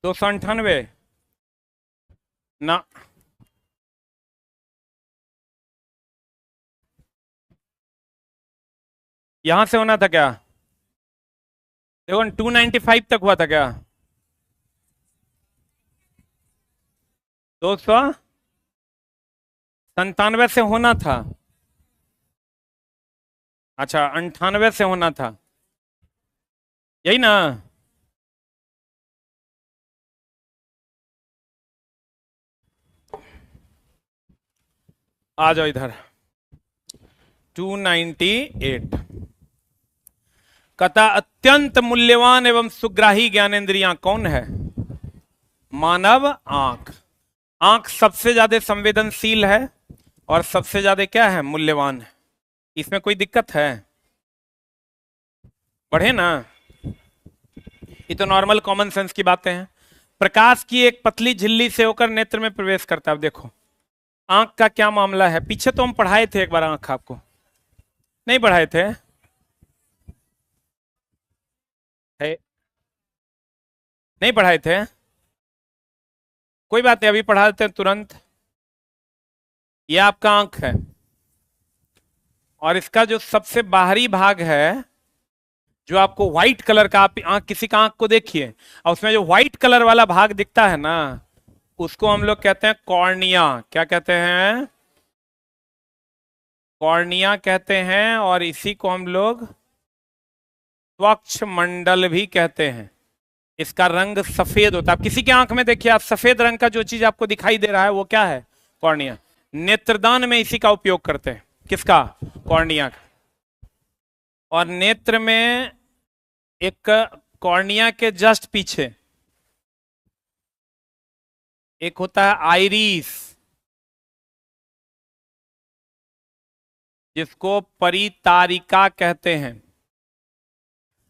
298 ना। यहां से होना था क्या? देखो 295 तक हुआ था क्या? 297 से होना था। अच्छा 98 से होना था, यही ना? आ जाओ इधर। 298 कथा अत्यंत मूल्यवान एवं सुग्राही ज्ञानेंद्रियां कौन है? मानव आंख। आंख सबसे ज्यादा संवेदनशील है और सबसे ज्यादा क्या है, मूल्यवान है। इसमें कोई दिक्कत है? पढ़े ना, ये तो नॉर्मल कॉमन सेंस की बातें हैं। प्रकाश की एक पतली झिल्ली से होकर नेत्र में प्रवेश करता है। अब देखो आंख का क्या मामला है, पीछे तो हम पढ़ाए थे एक बार आंख, आपको नहीं पढ़ाए थे? है? नहीं पढ़ाए थे? कोई बात नहीं, अभी पढ़ा देते हैं तुरंत। ये आपका आंख है और इसका जो सबसे बाहरी भाग है, जो आपको व्हाइट कलर का, आप आंख किसी का आंख को देखिए और उसमें जो व्हाइट कलर वाला भाग दिखता है ना, उसको हम लोग कहते हैं कॉर्निया। क्या कहते हैं? कॉर्निया कहते हैं। और इसी को हम लोग त्वच मंडल भी कहते हैं। इसका रंग सफेद होता है। आप किसी की आंख में देखिए, आप सफेद रंग का जो चीज आपको दिखाई दे रहा है वो क्या है? कॉर्निया। नेत्रदान में इसी का उपयोग करते हैं। किसका? कॉर्निया का। और नेत्र में एक, कॉर्निया के जस्ट पीछे एक होता है आइरिस, जिसको परितारिका कहते हैं।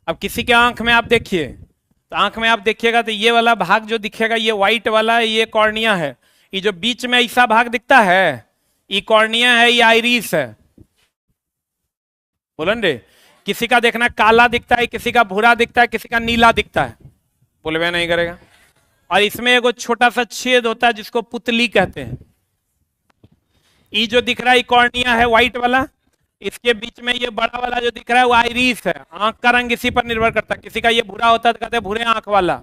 अब किसी के आंख में आप देखिए, तो आंख में आप देखिएगा तो ये वाला भाग जो दिखेगा, ये व्हाइट वाला है, ये कॉर्निया है। ये जो बीच में ऐसा भाग दिखता है, ये कॉर्निया है, ये आइरिस है। बोलन रे, किसी का देखना काला दिखता है, किसी का भूरा दिखता है, किसी का नीला दिखता है, बोलबे नहीं करेगा। और इसमें एक छोटा सा छेद होता है जिसको पुतली कहते हैं। ये जो दिख रहा है कॉर्निया है व्हाइट वाला, इसके बीच में ये बड़ा वाला जो दिख रहा है वो आइरिस है। आंख का रंग इसी पर निर्भर करता है। किसी का ये भूरा होता है तो कहते हैं भूरे आंख वाला।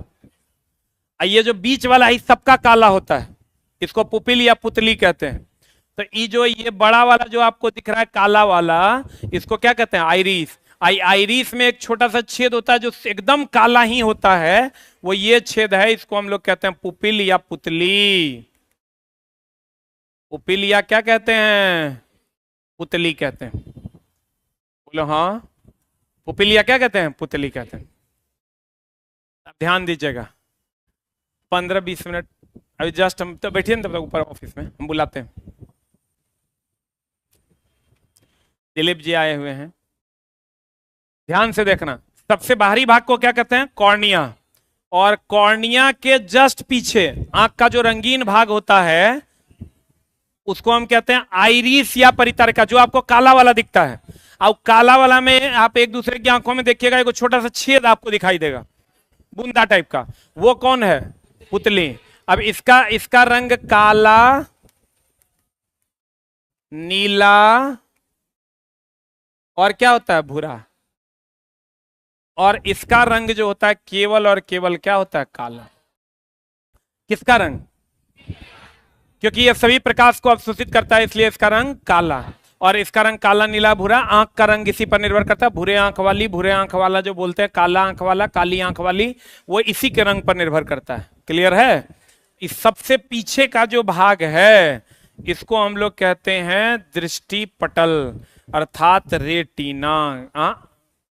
ये जो बीच वाला है सबका काला होता है, इसको पुपिल या पुतली कहते हैं। तो ये जो ये बड़ा वाला जो आपको दिख रहा है काला वाला, इसको क्या कहते हैं? आइरिस। आइरिस में एक छोटा सा छेद होता है जो एकदम काला ही होता है, वो ये छेद है, इसको हम लोग कहते हैं पुपिल या पुतली। पुपिल या क्या कहते हैं? पुतली कहते हैं। बोलो हाँ। पुपिल या क्या कहते हैं? पुतली कहते हैं। अब ध्यान दीजिएगा, 15-20 मिनट अभी जस्ट, हम तो बैठिए ना तब तक ऊपर ऑफिस में, हम बुलाते हैं। दिलीप जी आए हुए हैं, ध्यान से देखना। सबसे बाहरी भाग को क्या कहते हैं? कॉर्निया। और कॉर्निया के जस्ट पीछे आंख का जो रंगीन भाग होता है, उसको हम कहते हैं आइरिस या परितारिका, जो आपको काला वाला दिखता है। और काला वाला में आप एक दूसरे की आंखों में देखिएगा, एक छोटा सा छेद आपको दिखाई देगा, बूंदा टाइप का, वो कौन है? पुतली। अब इसका इसका रंग काला, नीला और क्या होता है? भूरा। और इसका रंग जो होता है केवल और केवल क्या होता है? काला। किसका रंग? क्योंकि यह सभी प्रकाश को अवशोषित करता है, इसलिए इसका रंग काला। और इसका रंग काला, नीला, भूरा। आंख का रंग इसी पर निर्भर करता है। भूरे आंख वाली, भूरे आंख वाला जो बोलते हैं, काला आंख वाला, काली आंख वाली, वो इसी के रंग पर निर्भर करता है। क्लियर है? इस सबसे पीछे का जो भाग है, इसको हम लोग कहते हैं दृष्टि पटल, अर्थात रेटिना।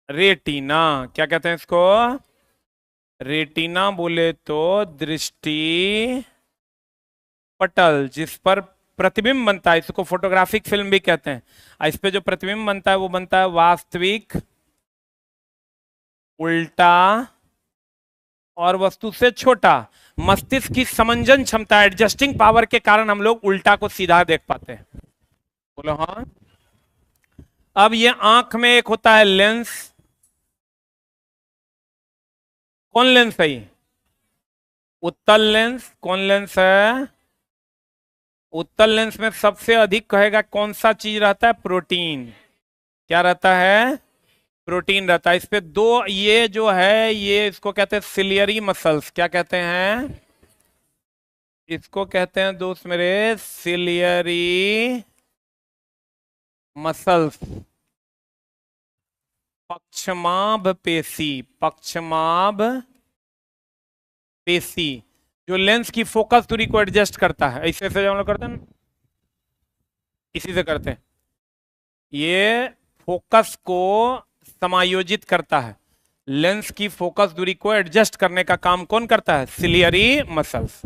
रेटिना क्या कहते हैं इसको? रेटिना बोले तो दृष्टि पटल, जिस पर प्रतिबिंब बनता है, इसको फोटोग्राफिक फिल्म भी कहते हैं। इस पे जो प्रतिबिंब बनता है वो बनता है वास्तविक, उल्टा और वस्तु से छोटा। मस्तिष्क की समंजन क्षमता, एडजस्टिंग पावर के कारण हम लोग उल्टा को सीधा देख पाते हैं। बोलो हाँ। अब ये आंख में एक होता है लेंस। कौन लेंस है ये? उत्तल लेंस, कौन लेंस है? उत्तल लेंस में सबसे अधिक कहेगा कौन सा चीज रहता है? प्रोटीन। क्या रहता है? प्रोटीन रहता है। इस पे दो, ये जो है ये इसको कहते हैं सिलियरी मसल्स। क्या कहते हैं? इसको कहते हैं दोस्त मेरे सिलियरी मसल्स। पक्षमाभ पेशी, पक्षमाभ पेशी जो लेंस की फोकस दूरी को एडजस्ट करता है। ऐसे से हम लोग करते हैं ना, इसी से करते हैं। ये फोकस को समायोजित करता है। लेंस की फोकस दूरी को एडजस्ट करने का काम कौन करता है? Ciliary muscles.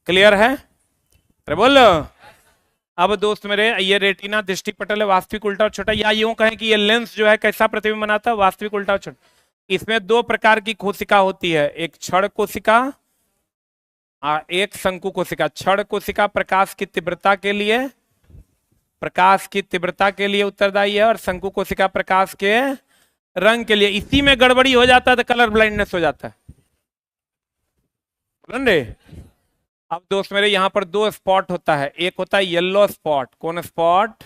क्लियर है? अरे बोलो। अब दोस्त मेरे ये रेटिना दृष्टिपटल है, वास्तविक उल्टा और छोटा, या यूं कहें कि ये लेंस जो है कैसा प्रतिबिंब बनाता है? वास्तविक उल्टा और छोटा। इसमें दो प्रकार की कोशिका होती है, एक क्षण कोशिका और एक शंकु कोशिका। क्षण कोशिका प्रकाश की तीव्रता के लिए, प्रकाश की तीव्रता के लिए उत्तरदायी है, और शंकु कोशिका प्रकाश के रंग के लिए। इसी में गड़बड़ी हो जाता है तो कलर ब्लाइंडनेस हो जाता है। रे अब दोस्त मेरे यहां पर दो स्पॉट होता है, एक होता है येलो स्पॉट। कौन स्पॉट?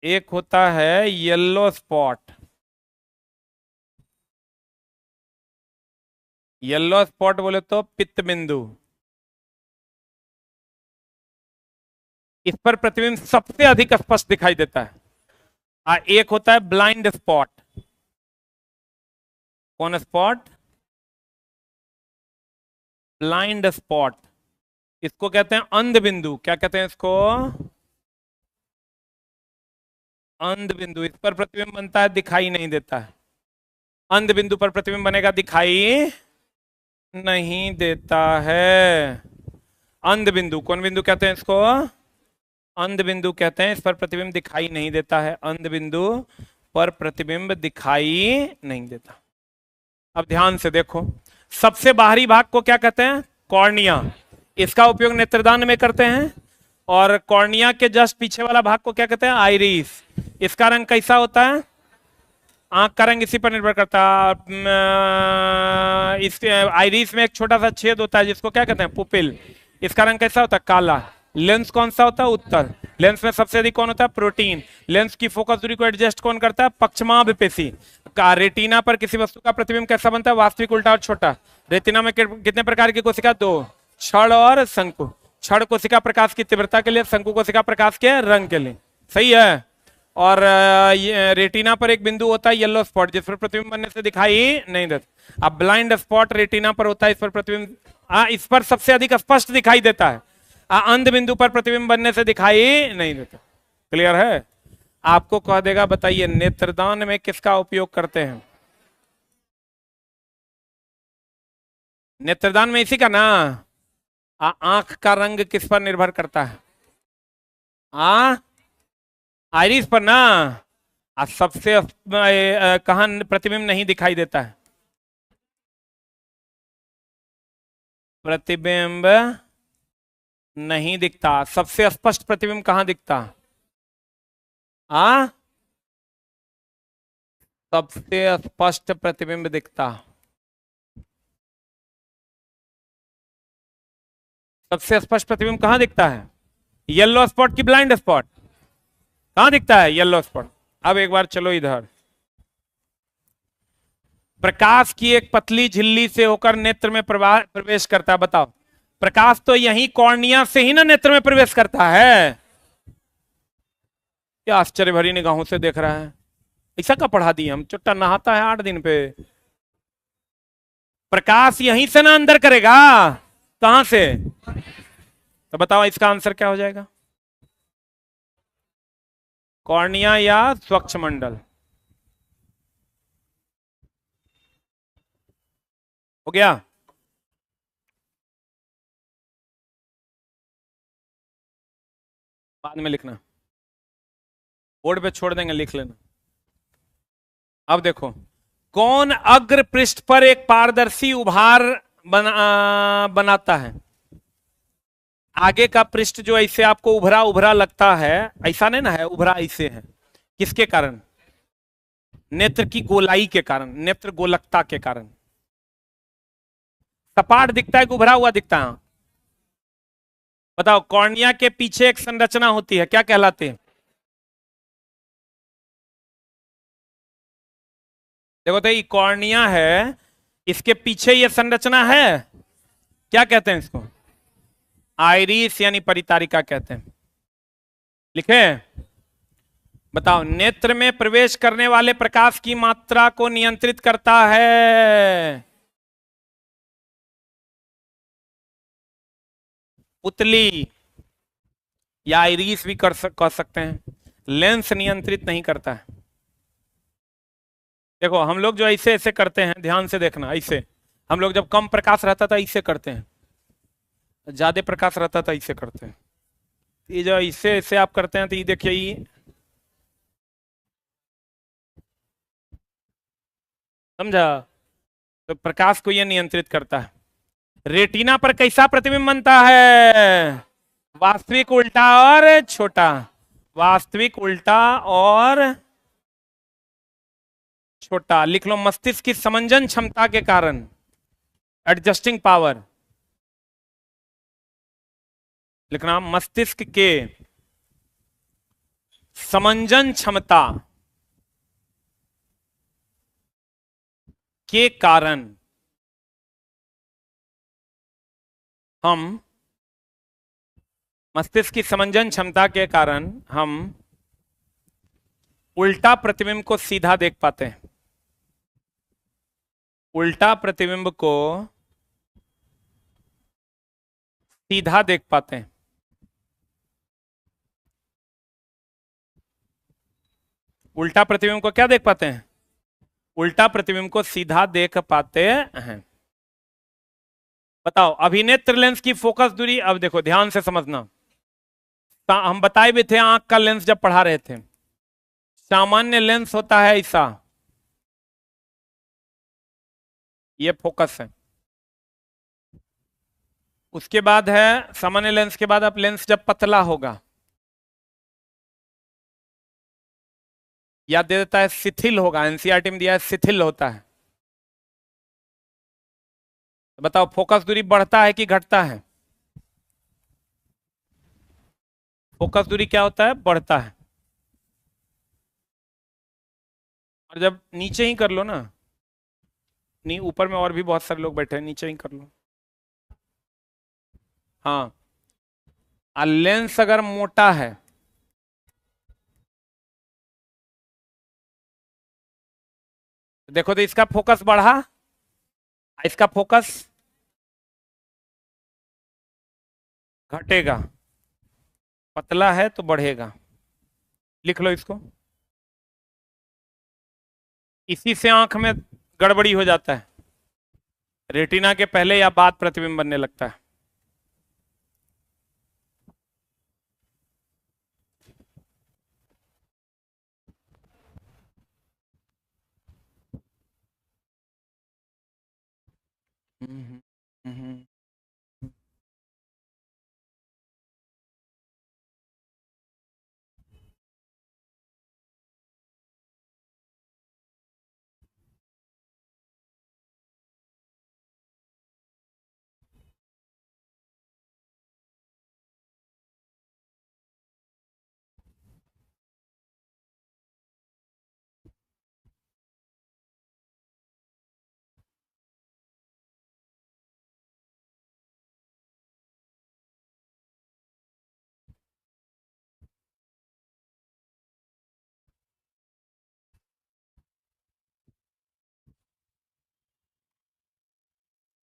एक होता है येलो स्पॉट। येलो स्पॉट बोले तो पित्त बिंदु। इस पर प्रतिबिंब सबसे अधिक स्पष्ट दिखाई देता है। एक होता है ब्लाइंड स्पॉट। कौन स्पॉट? Blind spot. इसको कहते हैं अंध बिंदु। क्या कहते हैं इसको? अंध बिंदु। इस पर प्रतिबिंब बनता है, दिखाई नहीं देता है। अंध बिंदु पर प्रतिबिंब बनेगा, दिखाई नहीं देता है। अंध बिंदु। कौन बिंदु कहते हैं इसको? अंध बिंदु कहते हैं। इस पर प्रतिबिंब दिखाई नहीं देता है। अंध बिंदु पर प्रतिबिंब दिखाई नहीं देता। अब ध्यान से देखो, सबसे बाहरी भाग को क्या कहते हैं? कॉर्निया। इसका उपयोग नेत्रदान में करते हैं। और कॉर्निया के जस्ट पीछे वाला भाग को क्या कहते हैं? आइरिस। इसका रंग कैसा होता है? आंख का रंग इसी पर निर्भर करता है। इस आइरिस में एक छोटा सा छेद होता है जिसको क्या कहते हैं? पुपिल। इसका रंग कैसा होता है? काला। लेंस कौन सा होता है? उत्तल। लेंस में सबसे अधिक कौन होता है? प्रोटीन। लेंस की फोकस दूरी को एडजस्ट कौन करता है? पक्षमाभ पेशी। रेटिना पर किसी वस्तु का प्रतिबिंब कैसा बनता है? वास्तविक, उल्टा और छोटा। रेटिना में कितने प्रकार की कोशिका? दो, क्षण और शंकु। क्षण कोशिका प्रकाश की तीव्रता के लिए, शंकु कोशिका प्रकाश के रंग के लिए। सही है। और रेटिना पर एक बिंदु होता है येलो स्पॉट, जिस पर प्रतिबिंब बनने से दिखाई नहीं देता। अब ब्लाइंड स्पॉट रेटिना पर होता है, इस पर प्रतिबिंब इस पर सबसे अधिक स्पष्ट दिखाई देता है। अंध बिंदु पर प्रतिबिंब बनने से दिखाई नहीं देता। क्लियर है? आपको कह देगा, बताइए नेत्रदान में किसका उपयोग करते हैं? नेत्रदान में इसी का ना। आंख का रंग किस पर निर्भर करता है? आइरिस पर ना। सबसे कहां प्रतिबिंब नहीं दिखाई देता है? प्रतिबिंब नहीं दिखता। सबसे स्पष्ट प्रतिबिंब कहां दिखता? सबसे स्पष्ट प्रतिबिंब दिखता, सबसे स्पष्ट प्रतिबिंब कहां दिखता है? येलो स्पॉट की ब्लाइंड स्पॉट? कहां दिखता है? Yellow spot. अब एक बार चलो इधर। प्रकाश की एक पतली झिल्ली से होकर नेत्र में प्रवेश करता है। बताओ, प्रकाश तो यही कॉर्निया से ही ना नेत्र में प्रवेश करता है। क्या आश्चर्य भरी निगाहों से देख रहा है। ऐसा का पढ़ा दिए हम? चुट्टा नहाता है 8 दिन पे। प्रकाश यहीं से ना अंदर करेगा, कहां से? तो बताओ इसका आंसर क्या हो जाएगा? कॉर्निया या स्वच्छ मंडल। हो गया? बाद में लिखना, बोर्ड पे छोड़ देंगे, लिख लेना। अब देखो, कौन अग्र पृष्ठ पर एक पारदर्शी उभार बनाता है? आगे का पृष्ठ जो ऐसे आपको उभरा उभरा लगता है, ऐसा नहीं ना है, उभरा ऐसे है। किसके कारण? नेत्र की गोलाई के कारण, नेत्र गोलकता के कारण। सपाट दिखता है कि उभरा हुआ दिखता है? बताओ, कॉर्निया के पीछे एक संरचना होती है, क्या कहलाती है? देखो तो ये कॉर्निया है, इसके पीछे ये संरचना है, क्या कहते हैं इसको? आइरिस यानी परितारिका कहते हैं। लिखे? बताओ, नेत्र में प्रवेश करने वाले प्रकाश की मात्रा को नियंत्रित करता है। पुतली या आइरिस भी कह सकते हैं। लेंस नियंत्रित नहीं करता है। देखो हम लोग जो ऐसे ऐसे करते हैं, ध्यान से देखना, ऐसे हम लोग जब कम प्रकाश रहता था ऐसे करते हैं, ज्यादा प्रकाश रहता था ऐसे करते हैं। ये जो ऐसे ऐसे आप करते हैं तो ये देखिए, ये समझा? तो प्रकाश को ये नियंत्रित करता है। रेटिना पर कैसा प्रतिबिंब बनता है? वास्तविक, उल्टा और छोटा। वास्तविक, उल्टा और छोटा। लिख लो, मस्तिष्क की समंजन क्षमता के कारण, एडजस्टिंग पावर। लिखना, मस्तिष्क के समंजन क्षमता के कारण हम, मस्तिष्क की समंजन क्षमता के कारण हम उल्टा प्रतिबिंब को सीधा देख पाते हैं। उल्टा प्रतिबिंब को सीधा देख पाते हैं। उल्टा प्रतिबिंब को क्या देख पाते हैं? उल्टा प्रतिबिंब को सीधा देख पाते हैं। बताओ, अभिनेत्र लेंस की फोकस दूरी, अब देखो ध्यान से समझना, हम बताए भी थे आंख का लेंस जब पढ़ा रहे थे। सामान्य लेंस होता है ऐसा, ये फोकस है। उसके बाद है, सामान्य लेंस के बाद अब लेंस जब पतला होगा, याद दे देता है, शिथिल होगा। एनसीईआरटी में दिया है शिथिल होता है। बताओ, फोकस दूरी बढ़ता है कि घटता है? फोकस दूरी क्या होता है? बढ़ता है। और जब नीचे ही कर लो ना, नहीं ऊपर में और भी बहुत सारे लोग बैठे हैं, नीचे ही कर लो। हाँ, लेंस अगर मोटा है, देखो तो इसका फोकस बढ़ा, इसका फोकस घटेगा। पतला है तो बढ़ेगा। लिख लो इसको। इसी से आंख में गड़बड़ी हो जाता है, रेटिना के पहले या बाद प्रतिबिंब बनने लगता है। हम्म, हम्म,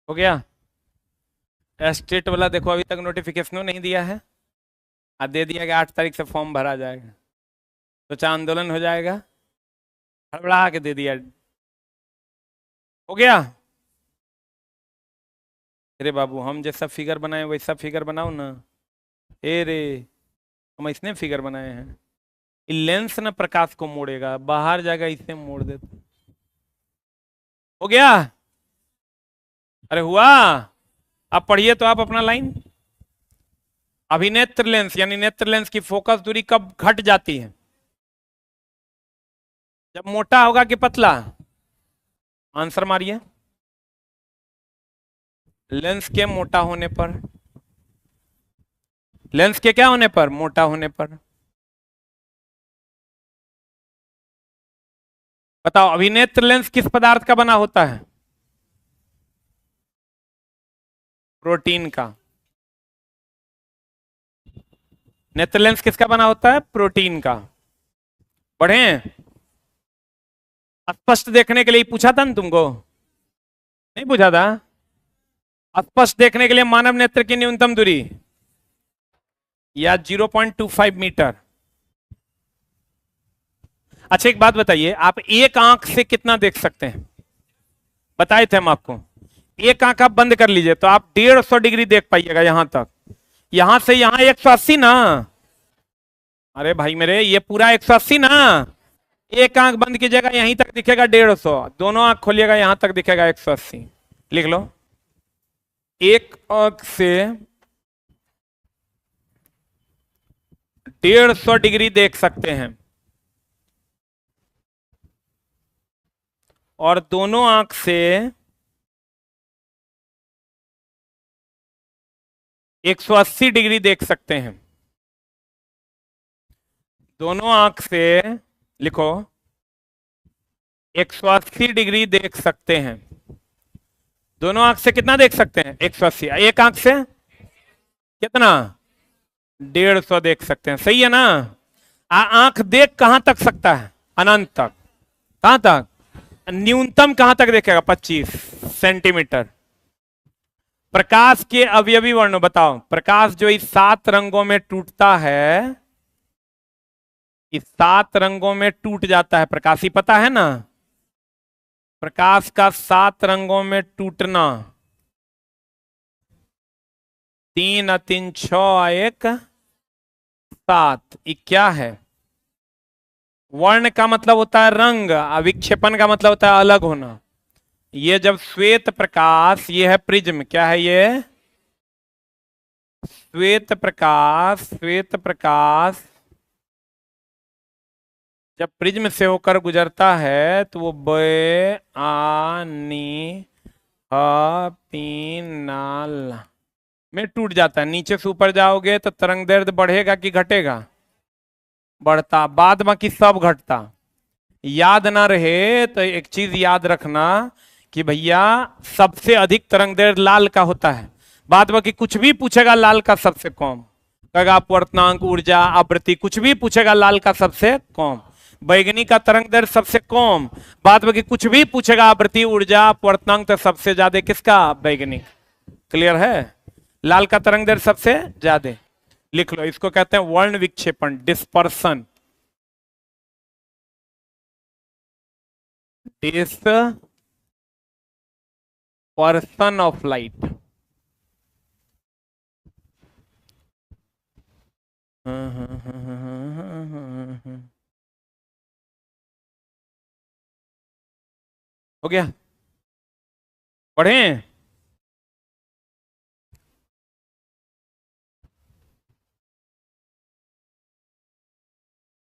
हो गया? स्टेट वाला देखो, अभी तक नोटिफिकेशन नहीं दिया है, और दे दिया कि 8 तारीख से फॉर्म भरा जाएगा, तो चाहे आंदोलन हो जाएगा, हड़बड़ा के दे दिया। हो गया? अरे बाबू, हम जैसा फिगर बनाए वैसा फिगर बनाओ ना। ए रे, हम इसने फिगर बनाए हैं। लेंस ना प्रकाश को मोड़ेगा, बाहर जाएगा, इसे मोड़ देते। हो गया? अरे हुआ? अब पढ़िए तो आप अपना लाइन। अभिनेत्र लेंस यानी नेत्र लेंस की फोकस दूरी कब घट जाती है? जब मोटा होगा कि पतला? आंसर मारिए। लेंस के मोटा होने पर, लेंस के क्या होने पर? मोटा होने पर। बताओ, अभिनेत्र लेंस किस पदार्थ का बना होता है? प्रोटीन का। नेत्र लेंस किसका बना होता है? प्रोटीन का। बढ़े? स्पष्ट देखने के लिए पूछा था ना तुमको? नहीं पूछा था? स्पष्ट देखने के लिए मानव नेत्र की न्यूनतम दूरी या 0.25 मीटर। अच्छा एक बात बताइए, आप एक आंख से कितना देख सकते हैं? बताए थे हम आपको। एक आंख आप बंद कर लीजिए तो आप 150 डिग्री देख पाइएगा यहां तक। यहां से यहां 180 ना। अरे भाई मेरे, ये पूरा 180 ना। एक आंख बंद कीजिएगा यहीं तक दिखेगा 150, दोनों आंख खोलिएगा यहां तक दिखेगा 180। लिख लो, एक आंख से 150 डिग्री देख सकते हैं और दोनों आंख से 180 डिग्री देख सकते हैं। दोनों आंख से, लिखो, 180 डिग्री देख सकते हैं। दोनों आंख से कितना देख सकते हैं? 180। एक आंख से कितना? 150 देख सकते हैं। सही है ना? आंख देख कहां तक सकता है? अनंत तक। कहां तक? न्यूनतम कहां तक देखेगा? 25 सेंटीमीटर। प्रकाश के अवयवी वर्णों बताओ। प्रकाश जो इस 7 रंगों में टूटता है, इस 7 रंगों में टूट जाता है प्रकाश, ही पता है ना? प्रकाश का 7 रंगों में टूटना, 3 3 6 1 7, ये क्या है? वर्ण का मतलब होता है रंग, विक्षेपण का मतलब होता है अलग होना। ये जब श्वेत प्रकाश, ये है प्रिज्म, क्या है ये? श्वेत प्रकाश। श्वेत प्रकाश जब प्रिज्म से होकर गुजरता है तो वो नाल में टूट जाता है। नीचे से ऊपर जाओगे तो तरंग दैर्ध्य बढ़ेगा कि घटेगा? बढ़ता। बाद बाकी सब घटता। याद ना रहे तो एक चीज याद रखना कि भैया सबसे अधिक तरंग दैर्ध्य लाल का होता है। बाद बाकी कुछ भी पूछेगा लाल का सबसे कम, कहेगा अपवर्तनांक, ऊर्जा, आवृत्ति, कुछ भी पूछेगा लाल का सबसे कम। बैगनी का तरंग दैर्ध्य सबसे कम, बाद बाकी कुछ भी पूछेगा आवृत्ति, ऊर्जा, अपवर्तनांक, तो सबसे ज्यादा किसका? बैगनी। क्लियर है? लाल का तरंग दैर्ध्य सबसे ज्यादा। लिख लो, इसको कहते हैं वर्ण विक्षेपण, डिस्पर्सन। Dispersion of light. हो गया? पढ़े?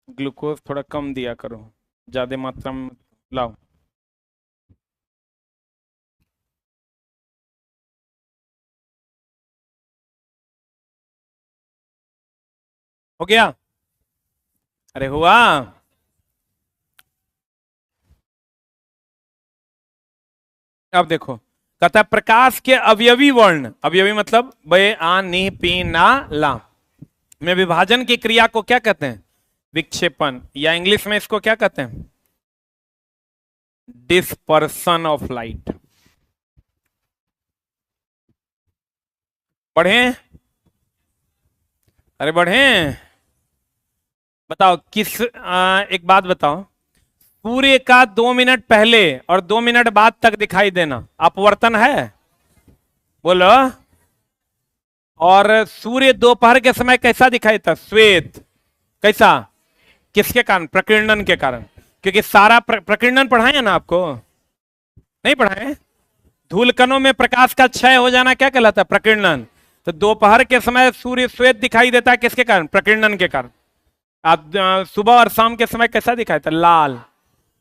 ग्लूकोज थोड़ा कम दिया करो, ज्यादा मात्रा में लाओ। हो गया? अरे हुआ? अब देखो, कहता है प्रकाश के अवयवी वर्ण, अवयवी मतलब बे आ नी पी ना ला, में विभाजन की क्रिया को क्या कहते हैं? विक्षेपण, या इंग्लिश में इसको क्या कहते हैं? Dispersion of light. बढ़े? अरे बढ़े? बताओ एक बात बताओ, सूर्य का 2 मिनट पहले और 2 मिनट बाद तक दिखाई देना अपवर्तन है? बोलो। और सूर्य दोपहर के समय कैसा दिखाई देता? श्वेत। कैसा? किसके कारण? प्रकीर्णन के कारण। क्योंकि सारा प्रकीर्णन पढ़ाए ना आपको? नहीं पढ़ाए? धूलकणों में प्रकाश का क्षय हो जाना क्या कहलाता है? प्रकीर्णन। तो दोपहर के समय सूर्य श्वेत दिखाई देता है, किसके कारण? प्रकीर्णन के कारण। आप सुबह और शाम के समय कैसा दिखाई देता? लाल।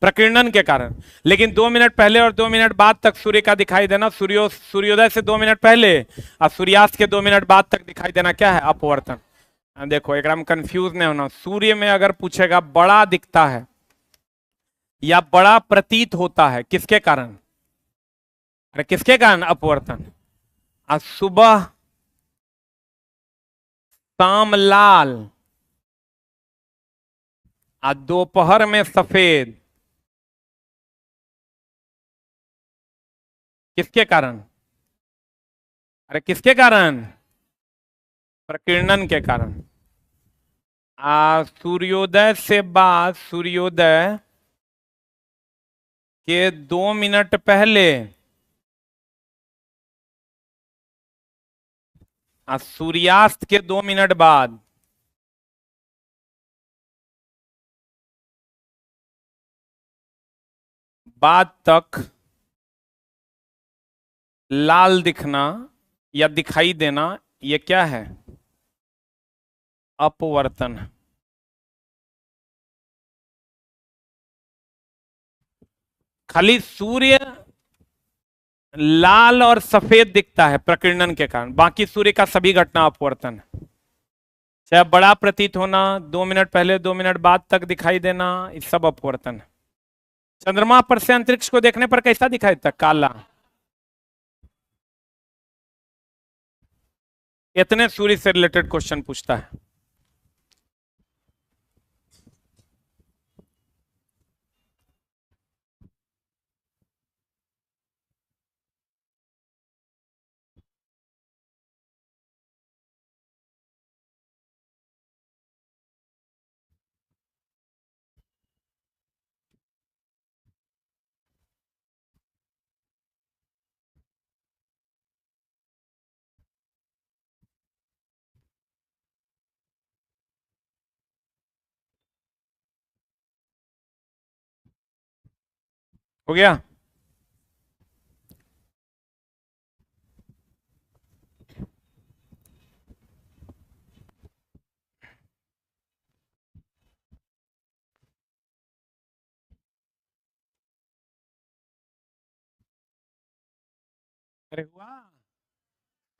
प्रकीर्णन के कारण। लेकिन 2 मिनट पहले और 2 मिनट बाद तक सूर्य का दिखाई देना, सूर्योदय से 2 मिनट पहले और सूर्यास्त के 2 मिनट बाद तक दिखाई देना क्या है? अपवर्तन। देखो एक में कंफ्यूज नहीं होना। सूर्य में अगर पूछेगा बड़ा दिखता है या बड़ा प्रतीत होता है, किसके कारण? अरे किसके कारण? अपवर्तन। आज सुबह शाम लाल, आज दोपहर में सफेद, किसके कारण? अरे किसके कारण? प्रकीर्णन के कारण। सूर्योदय से बाद, सूर्योदय के 2 मिनट पहले, सूर्यास्त के 2 मिनट बाद तक लाल दिखना या दिखाई देना, ये क्या है? अपवर्तन। खाली सूर्य लाल और सफेद दिखता है प्रकीर्णन के कारण, बाकी सूर्य का सभी घटना अपवर्तन है। चाहे बड़ा प्रतीत होना, 2 मिनट पहले 2 मिनट बाद तक दिखाई देना, ये सब अपवर्तन है। चंद्रमा पर से अंतरिक्ष को देखने पर कैसा दिखाई देता? काला। इतने सूर्य से रिलेटेड क्वेश्चन पूछता है। हो गया? अरे वाह!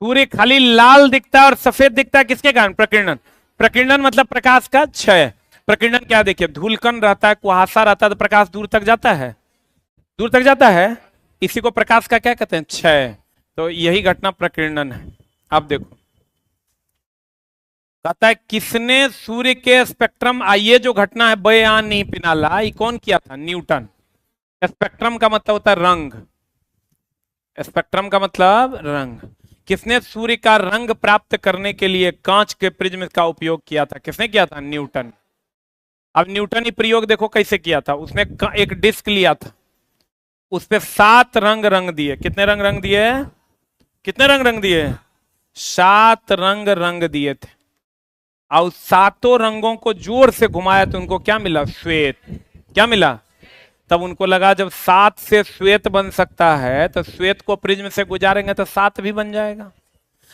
सूर्य खाली लाल दिखता है और सफेद दिखता है, किसके कारण? प्रकीर्णन। प्रकीर्णन मतलब प्रकाश का क्षय। प्रकीर्णन क्या? देखिए, धूलकण रहता है, कुहासा रहता है, तो प्रकाश दूर तक जाता है, दूर तक जाता है। इसी को प्रकाश का क्या कहते हैं? क्षय। तो यही घटना प्रकीर्णन है। आप देखो, कहता है किसने सूर्य के स्पेक्ट्रम, ये जो घटना है बयान नहीं पिनाला, ये कौन किया था? न्यूटन। स्पेक्ट्रम का मतलब होता है रंग, स्पेक्ट्रम का मतलब रंग। किसने सूर्य का रंग प्राप्त करने के लिए कांच के प्रिज्म का उपयोग किया था? किसने किया था? न्यूटन। अब न्यूटन ही प्रयोग देखो कैसे किया था। उसने एक डिस्क लिया था, उस पे 7 रंग रंग दिए। कितने रंग रंग दिए? कितने रंग रंग दिए? 7 रंग रंग दिए थे। और 7 रंगों को जोर से घुमाया तो उनको क्या मिला? श्वेत। क्या मिला? तब उनको लगा जब 7 से श्वेत बन सकता है तो श्वेत को प्रिज्म से गुजारेंगे तो 7 भी बन जाएगा।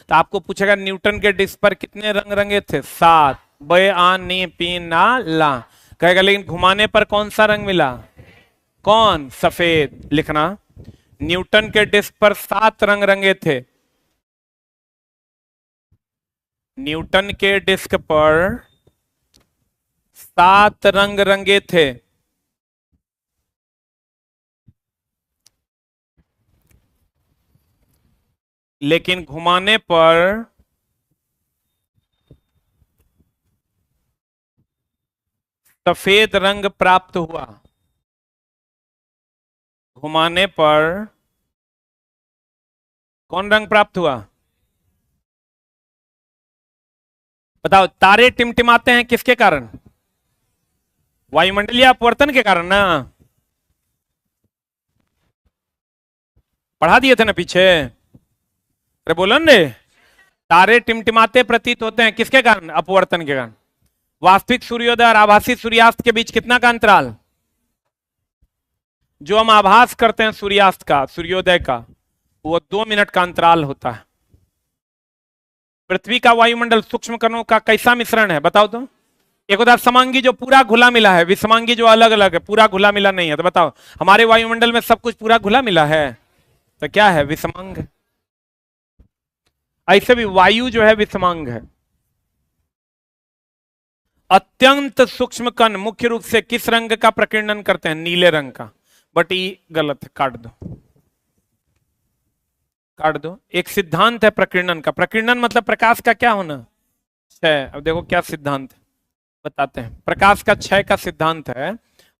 तो आपको पूछेगा न्यूटन के डिस्क पर कितने रंग रंगे थे? 7। बे आन नी पी ना ला। कहेगा लेकिन घुमाने पर कौन सा रंग मिला? कौन? सफेद। लिखना, न्यूटन के डिस्क पर 7 रंग रंगे थे। न्यूटन के डिस्क पर 7 रंग रंगे थे। लेकिन घुमाने पर सफेद रंग प्राप्त हुआ। घुमाने पर कौन रंग प्राप्त हुआ? बताओ। तारे टिमटिमाते हैं किसके कारण? वायुमंडलीय अपवर्तन के कारण ना। पढ़ा दिए थे ना पीछे। अरे बोलो ने, तारे टिमटिमाते प्रतीत होते हैं किसके कारण? अपवर्तन के कारण। वास्तविक सूर्योदय और आभासी सूर्यास्त के बीच कितना का अंतराल? जो हम आभास करते हैं सूर्यास्त का, सूर्योदय का, वो 2 मिनट का अंतराल होता है। पृथ्वी का वायुमंडल सूक्ष्म कणों का कैसा मिश्रण है? बताओ तो। एक होता है समांगी जो पूरा घुला मिला है, विषमांगी जो अलग अलग है, पूरा घुला मिला नहीं है। तो बताओ हमारे वायुमंडल में सब कुछ पूरा घुला मिला है तो क्या है? विषमांग। ऐसे भी वायु जो है विषमांग है। अत्यंत सूक्ष्म कण मुख्य रूप से किस रंग का प्रकीर्णन करते हैं? नीले रंग का। बट ये गलत है, काट दो, काट दो। एक सिद्धांत है प्रकीर्णन का। प्रकीर्णन मतलब प्रकाश का क्या होना? क्षय। अब देखो क्या सिद्धांत है, बताते हैं। प्रकाश का क्षय का सिद्धांत है।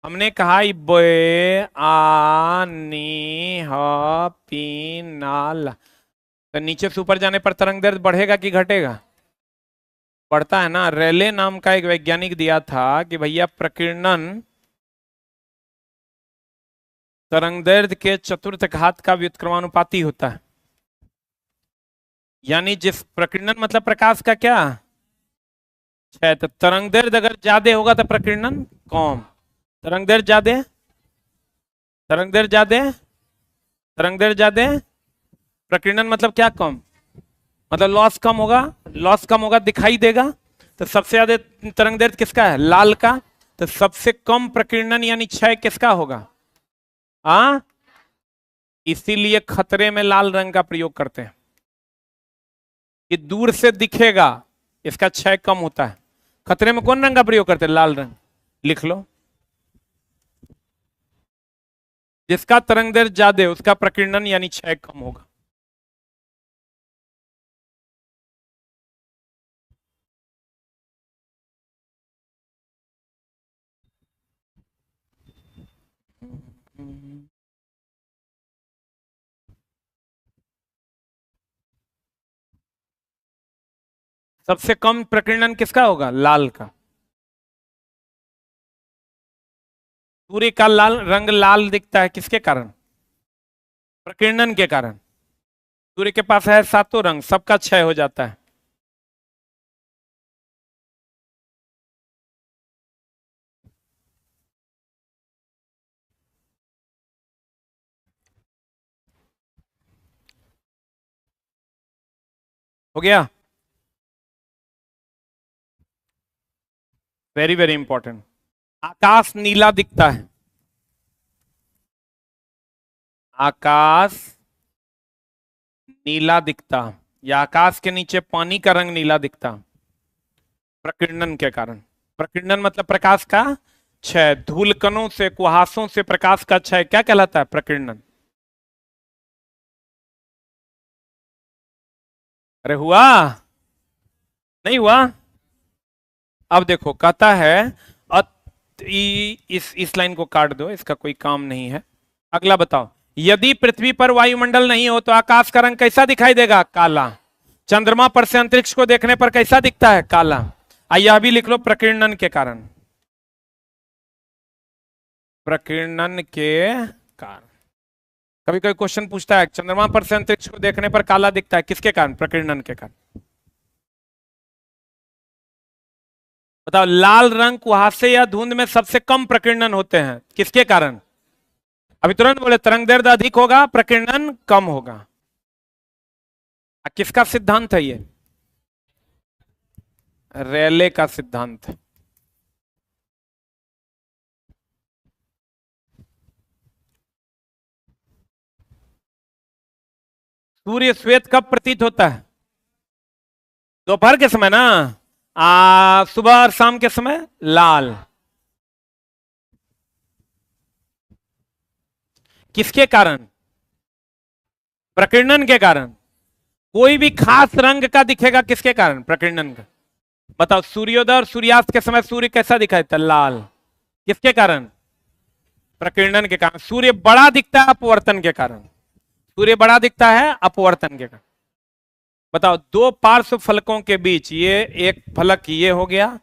हमने कहा बे आ नी ह पी नाल, तो नीचे से ऊपर जाने पर तरंग दैर्ध्य बढ़ेगा कि घटेगा? बढ़ता है ना। रेले नाम का एक वैज्ञानिक दिया था कि भैया प्रकीर्णन तरंग दैर्ध्य के चतुर्थ घात का व्युत्क्रमानुपाती होता है। यानी जिस प्रकीर्णन मतलब प्रकाश का क्या है, तो तरंग दैर्ध्य अगर ज्यादा होगा तो प्रकीर्णन कम। तरंग दैर्ध्य ज्यादा, तरंग दैर्ध्य ज्यादा, तरंग दैर्ध्य ज्यादा, प्रकीर्णन मतलब क्या कम, मतलब लॉस कम होगा। लॉस कम होगा दिखाई देगा। तो सबसे ज्यादा तरंग दैर्ध्य किसका है? लाल का। तो सबसे कम प्रकीर्णन यानी क्षय किसका होगा? हाँ, इसीलिए खतरे में लाल रंग का प्रयोग करते हैं कि दूर से दिखेगा, इसका क्षय कम होता है। खतरे में कौन रंग का प्रयोग करते हैं? लाल रंग। लिख लो, जिसका तरंग दैर्ध्य ज्यादा उसका प्रकीर्णन यानी क्षय कम होगा। सबसे कम प्रकीर्णन किसका होगा? लाल का। सूर्य का लाल रंग लाल दिखता है किसके कारण? प्रकीर्णन के कारण। सूर्य के पास है सातों रंग, सबका क्षय हो जाता है। हो गया? Very very important. आकाश नीला दिखता है। आकाश नीला दिखता या आकाश के नीचे पानी का रंग नीला दिखता, प्रकीर्णन के कारण। प्रकीर्णन मतलब प्रकाश का क्षय। धूलकणों से, कुहासों से प्रकाश का क्षय क्या कहलाता है? प्रकीर्णन। अरे हुआ? नहीं हुआ? अब देखो कहता है इस लाइन को काट दो, इसका कोई काम नहीं है। अगला बताओ, यदि पृथ्वी पर वायुमंडल नहीं हो तो आकाश का रंग कैसा दिखाई देगा? काला। चंद्रमा पर से अंतरिक्ष को देखने पर कैसा दिखता है? काला। यह भी लिख लो, प्रकीर्णन के कारण। प्रकीर्णन के कारण। कभी कोई क्वेश्चन पूछता है चंद्रमा पर से अंतरिक्ष को देखने पर काला दिखता है, किसके कारण? प्रकीर्णन के कारण। बताओ, लाल रंग कुहासे या धुंध में सबसे कम प्रकीर्णन होते हैं, किसके कारण? अभी तुरंत बोले, तरंग दैर्ध्य अधिक होगा, प्रकीर्णन कम होगा। किसका सिद्धांत है ये? रेले का सिद्धांत। सूर्य श्वेत कब प्रतीत होता है? दोपहर के समय ना। सुबह और शाम के समय लाल। किसके कारण? प्रकीर्णन के कारण। कोई भी खास रंग का दिखेगा किसके कारण? प्रकीर्णन का। बताओ, सूर्योदय और सूर्यास्त के समय सूर्य कैसा दिखाई देता? लाल। किसके कारण? प्रकीर्णन के कारण। सूर्य बड़ा दिखता है अपवर्तन के कारण। सूर्य बड़ा दिखता है अपवर्तन के कारण। बताओ, दो पार्श्व फलकों के बीच, ये एक फलक ये हो गया,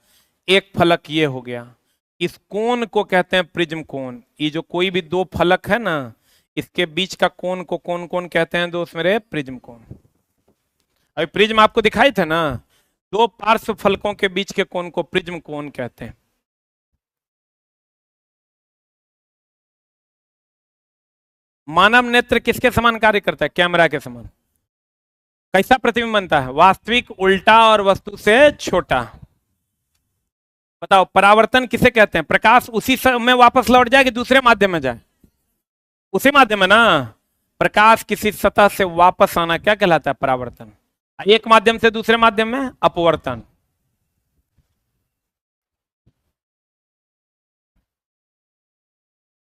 एक फलक ये हो गया, इस कोण को कहते हैं प्रिज्म कोण। ये जो कोई भी दो फलक है ना, इसके बीच का कोण को कौन कौन कहते हैं दोस्त मेरे? प्रिज्म कोण। अभी प्रिज्म आपको दिखाई थे ना, दो पार्श्व फलकों के बीच के कोण को प्रिज्म कोण कहते हैं। मानव नेत्र किसके समान कार्य करता है? कैमरा के समान। कैसा प्रतिबिंब बनता है? वास्तविक, उल्टा और वस्तु से छोटा। बताओ परावर्तन किसे कहते हैं? प्रकाश उसी में वापस लौट जाए कि दूसरे माध्यम में जाए? उसी माध्यम में ना। प्रकाश किसी सतह से वापस आना क्या कहलाता है? परावर्तन। एक माध्यम से दूसरे माध्यम में अपवर्तन।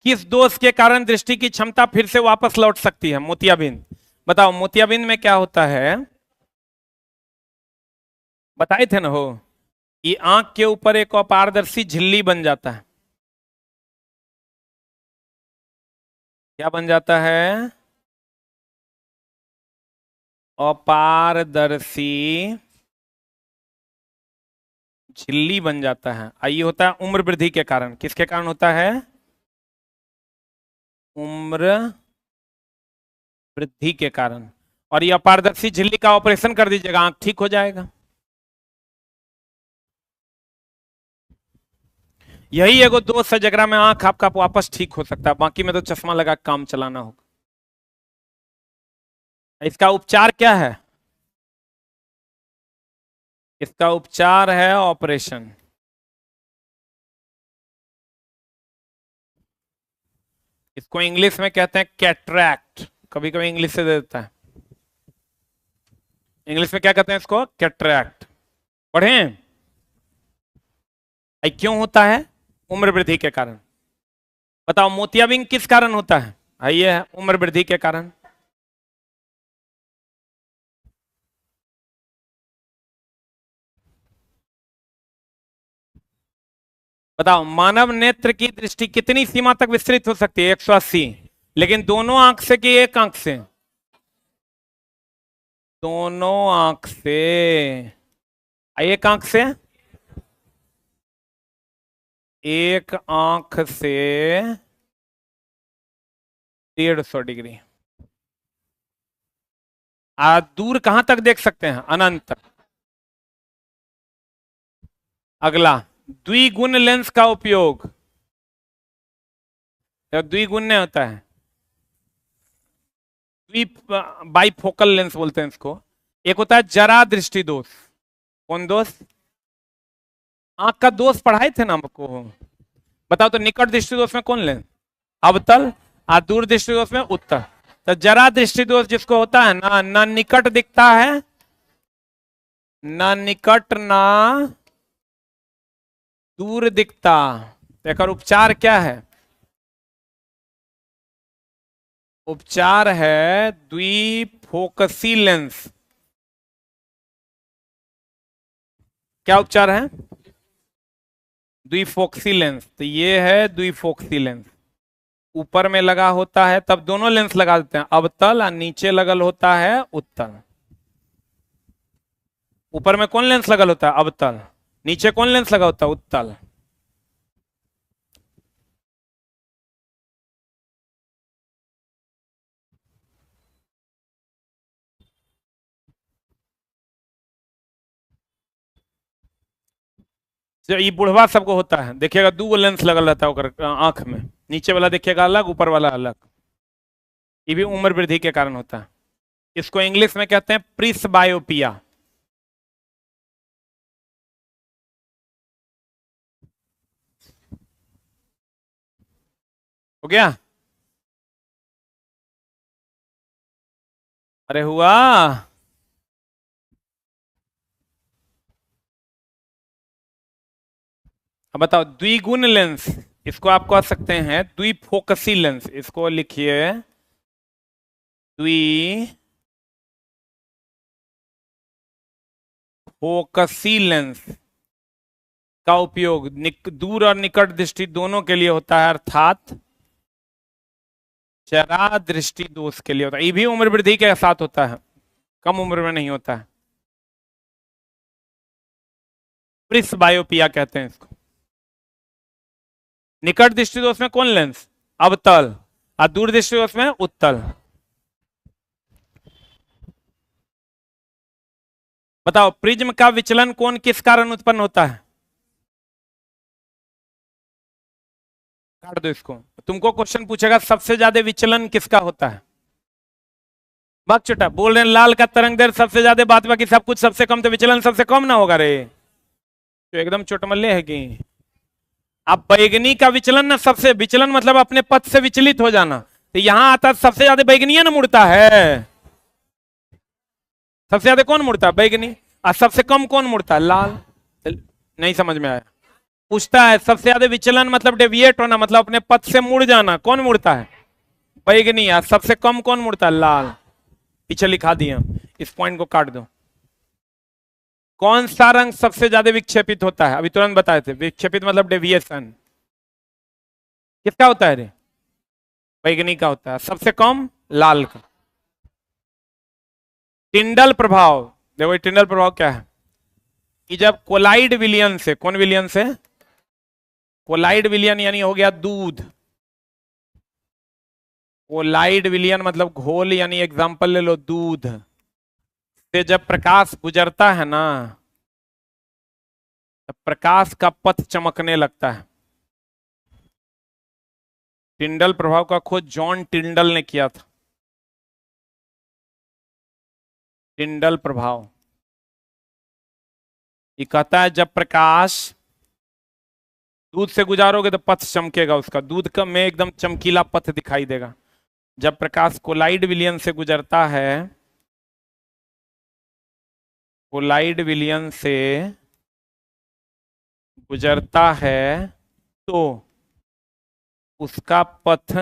किस दोष के कारण दृष्टि की क्षमता फिर से वापस लौट सकती है? मोतियाबिंद। बताओ मोतियाबिंद में क्या होता है? बताए थे ना हो, ये आंख के ऊपर एक अपारदर्शी झिल्ली बन जाता है। क्या बन जाता है? अपारदर्शी झिल्ली बन जाता है। ये होता है उम्र वृद्धि के कारण। किसके कारण होता है? उम्र वृद्धि के कारण। और ये अपारदर्शी झिल्ली का ऑपरेशन कर दीजिएगा, आंख ठीक हो जाएगा। यही एगो दोष है जगरा में आंख आपका वापस ठीक हो सकता है, बाकी में तो चश्मा लगा काम चलाना होगा। इसका उपचार क्या है? इसका उपचार है ऑपरेशन। इसको इंग्लिश में कहते हैं कैटरैक्ट। कभी कभी इंग्लिश से दे देता है। इंग्लिश में क्या कहते हैं इसको? कैटरैक्ट। पढ़े? क्यों होता है? उम्र वृद्धि के कारण। बताओ मोतियाबिंद किस कारण होता है? ये है उम्र वृद्धि के कारण। बताओ मानव नेत्र की दृष्टि कितनी सीमा तक विस्तृत हो सकती है? 180। लेकिन दोनों आंख से कि एक आंख से? दोनों आंख से। एक आंख से? एक आंख से 150 डिग्री। दूर कहां तक देख सकते हैं? अनंत तक। अगला द्विगुण लेंस का उपयोग। द्विगुण्य होता है, बाइफोकल लेंस बोलते हैं इसको। एक होता है जरा दृष्टि दोष। कौन दोष? आंख का दोष पढ़ाए थे ना हमको। बताओ तो निकट दृष्टि दोष में कौन लेंस? अवतल। दूर दृष्टि दोष में उत्तल। तो जरा दृष्टि दोष जिसको होता है ना, ना निकट दिखता है, ना निकट ना दूर दिखता। तो उपचार क्या है? उपचार है द्विफोकसी लेंस। क्या उपचार है? द्विफोक्सी लेंस। तो ये है द्विफोक्सी लेंस। ऊपर में लगा होता है, तब दोनों लेंस लगा देते हैं, अवतल, और नीचे लगल होता है उत्तल। ऊपर में कौन लेंस लगल होता है? अवतल। नीचे कौन लेंस लगा होता है? उत्तल। ये बुढ़वा सबको होता है, देखिएगा दो लेंस लगल रहता है आंख में। नीचे वाला देखिएगा अलग, ऊपर वाला अलग। ये भी उम्र वृद्धि के कारण होता है। इसको इंग्लिश में कहते हैं प्रिस्बायोपिया। हो गया? अरे हुआ? अब बताओ द्विगुण लेंस, इसको आप कह सकते हैं द्विफोकसी लेंस। इसको लिखिए द्विफोकसी लेंस का उपयोग दूर और निकट दृष्टि दोनों के लिए होता है, अर्थात जरा दृष्टि दोष के लिए होता है। ये भी उम्र वृद्धि के साथ होता है, कम उम्र में नहीं होता है। प्रिस्बायोपिया कहते हैं इसको। निकट दृष्टि दोष में कौन लेंस? अवतल। और दूर दृष्टि दोष में उत्तल। बताओ प्रिज्म का विचलन कोण किस कारण उत्पन्न होता है? काट दो इसको। तुमको क्वेश्चन पूछेगा सबसे ज्यादा विचलन किसका होता है? बात छोटा बोल रहे हैं, लाल का तरंग दैर्घ्य सबसे ज्यादा, बात बाकी सब कुछ सबसे कम, तो विचलन सबसे कम ना होगा रे। तो एकदम चोटमल्ले है कि अब बैगनी का विचलन ना, सबसे विचलन मतलब अपने पथ से विचलित हो जाना, तो यहां आता सबसे ज्यादा बैगनी ना मुड़ता है। सबसे ज्यादा कौन मुड़ता है? बैगनी। और सबसे कम कौन मुड़ता है? लाल। नहीं समझ में आया? पूछता है सबसे ज्यादा विचलन मतलब डेविएट होना, मतलब अपने पथ से मुड़ जाना, कौन मुड़ता है? बैगनी। और सबसे कम कौन मुड़ता है? लाल। पीछे लिखा दिए हम, इस पॉइंट को काट दो। कौन सा रंग सबसे ज्यादा विक्षेपित होता है? अभी तुरंत बताए थे, विक्षेपित मतलब डेविएशन। किसका होता है रे? बैगनी का होता है। सबसे कम लाल का। टिंडल प्रभाव, देखो टिंडल प्रभाव क्या है कि जब कोलाइड विलियन से, कौन विलियन से? कोलाइड विलियन यानी हो गया दूध। कोलाइड विलियन मतलब घोल, यानी एग्जांपल ले लो दूध से जब प्रकाश गुजरता है ना, तब प्रकाश का पथ चमकने लगता है। टिंडल प्रभाव का खोज जॉन टिंडल ने किया था। टिंडल प्रभाव ये कहता है जब प्रकाश दूध से गुजारोगे तो पथ चमकेगा, उसका दूध का में एकदम चमकीला पथ दिखाई देगा। जब प्रकाश कोलाइड विलियन से गुजरता है, कोलाइड विलियन से गुजरता है तो उसका पथ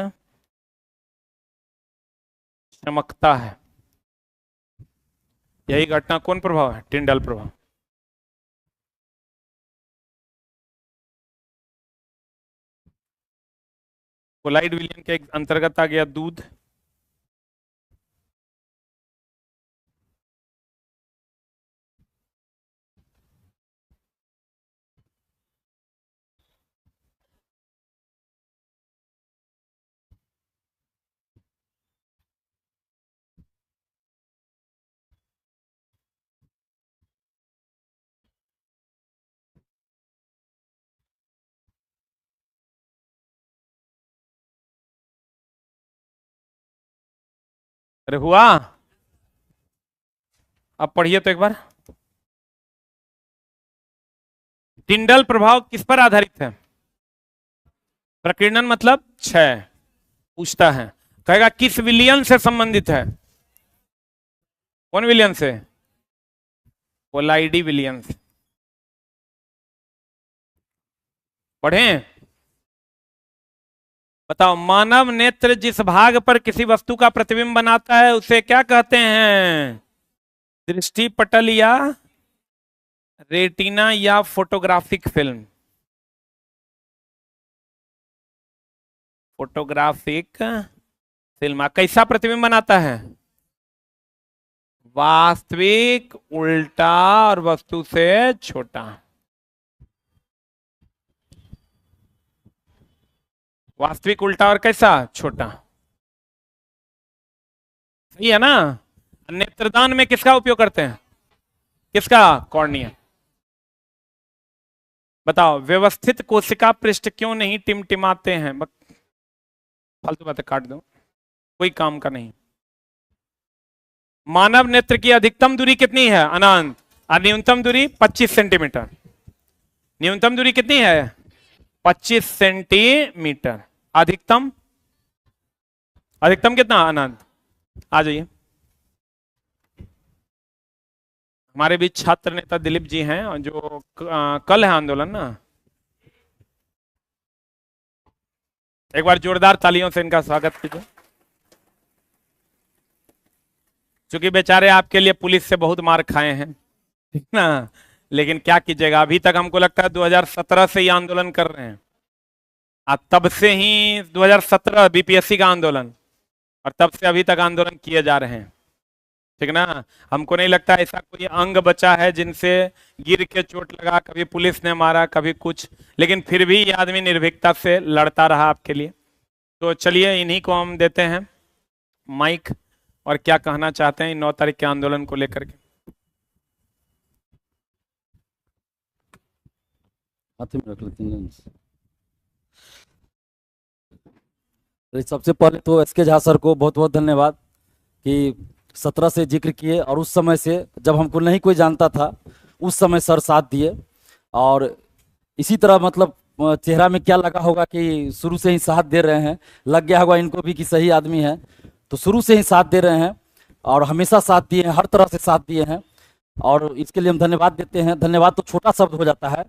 चमकता है। यही घटना कौन प्रभाव है? टिंडल प्रभाव। कोलाइड विलियन के अंतर्गत आ गया दूध। अरे हुआ? अब पढ़िए तो एक बार। टिंडल प्रभाव किस पर आधारित है? प्रकीर्णन मतलब क्षय। पूछता है, कहेगा किस विलियन से संबंधित है? कौन विलियन से? कोलाइडी विलियन से। पढ़ें? बताओ, मानव नेत्र जिस भाग पर किसी वस्तु का प्रतिबिंब बनाता है उसे क्या कहते हैं? दृष्टि पटल या रेटिना या फोटोग्राफिक फिल्म? Photographic film. कैसा प्रतिबिंब बनाता है? वास्तविक, उल्टा और वस्तु से छोटा। वास्तविक, उल्टा और कैसा? छोटा। सही है ना? नेत्रदान में किसका उपयोग करते हैं? किसका? कॉर्निया। बताओ, व्यवस्थित कोशिका पृष्ठ क्यों नहीं टिमटिमाते हैं? फालतू बातें काट दो, कोई काम का नहीं। मानव नेत्र की अधिकतम दूरी कितनी है? अनंत। और न्यूनतम दूरी 25 सेंटीमीटर। न्यूनतम दूरी कितनी है? 25 सेंटीमीटर। अधिकतम? अधिकतम कितना? अनंत। आ जाइए। हमारे बीच छात्र नेता दिलीप जी हैं, और जो कल है आंदोलन ना, एक बार जोरदार तालियों से इनका स्वागत कीजिए। क्योंकि बेचारे आपके लिए पुलिस से बहुत मार खाए हैं, ठीक ना, लेकिन क्या कीजिएगा, अभी तक हमको लगता है 2017 से ही आंदोलन कर रहे हैं। तब से ही 2017 बीपीएससी का आंदोलन, और तब से अभी तक आंदोलन किए जा रहे हैं, ठीक ना। हमको नहीं लगता ऐसा कोई अंग बचा है जिनसे गिर के चोट लगा, कभी पुलिस ने मारा, कभी कुछ, लेकिन फिर भी ये आदमी निर्भीकता से लड़ता रहा आपके लिए। तो चलिए इन्हीं को हम देते हैं माइक, और क्या कहना चाहते हैं 9 तारीख के आंदोलन को लेकर के। हाथ में रख लेते हैं। सबसे पहले तो एसके झा सर को बहुत बहुत धन्यवाद कि 17 से जिक्र किए, और उस समय से जब हमको नहीं कोई जानता था उस समय सर साथ दिए, और इसी तरह मतलब चेहरा में क्या लगा होगा कि शुरू से ही साथ दे रहे हैं, लग गया होगा इनको भी कि सही आदमी है, तो शुरू से ही साथ दे रहे हैं और हमेशा साथ दिए हैं, हर तरह से साथ दिए हैं और इसके लिए हम धन्यवाद देते हैं। धन्यवाद तो छोटा शब्द हो जाता है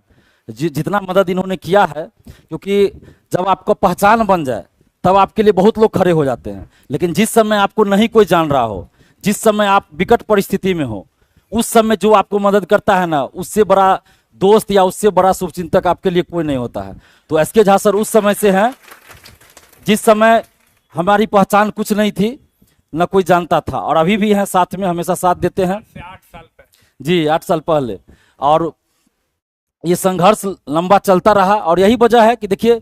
जितना मदद इन्होंने किया है, क्योंकि जब आपको पहचान बन जाए तब आपके लिए बहुत लोग खड़े हो जाते हैं, लेकिन जिस समय आपको नहीं कोई जान रहा हो, जिस समय आप विकट परिस्थिति में हो, उस समय जो आपको मदद करता है ना, उससे बड़ा दोस्त या उससे बड़ा शुभचिंतक आपके लिए कोई नहीं होता है। तो एसके झा सर उस समय से हैं जिस समय हमारी पहचान कुछ नहीं थी, न कोई जानता था, और अभी भी हैं साथ में, हमेशा साथ देते हैं। 8 साल पहले जी 8 साल पहले, और ये संघर्ष लंबा चलता रहा और यही वजह है कि देखिए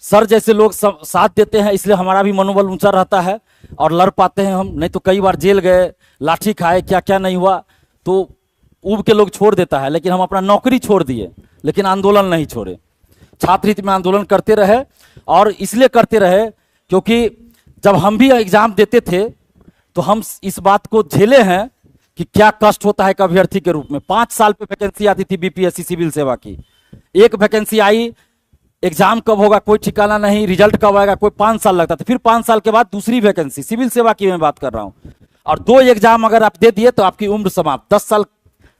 सर जैसे लोग साथ देते हैं, इसलिए हमारा भी मनोबल ऊंचा रहता है और लड़ पाते हैं हम। नहीं तो कई बार जेल गए, लाठी खाए, क्या क्या नहीं हुआ, तो ऊब के लोग छोड़ देता है, लेकिन हम अपना नौकरी छोड़ दिए लेकिन आंदोलन नहीं छोड़े। छात्र हित में आंदोलन करते रहे और इसलिए करते रहे क्योंकि जब हम भी एग्जाम देते थे तो हम इस बात को झेले हैं कि क्या कष्ट होता है एक अभ्यर्थी के रूप में। 5 साल पे वैकेंसी आती थी बीपीएससी सिविल सेवा की, एक वैकेंसी आई, एग्जाम कब होगा कोई ठिकाना नहीं, रिजल्ट कब आएगा कोई 5 साल लगता था, फिर 5 साल के बाद दूसरी वैकेंसी, सिविल सेवा की मैं बात कर रहा हूं। और 2 एग्जाम अगर आप दे दिए तो आपकी उम्र समाप्त। 10 साल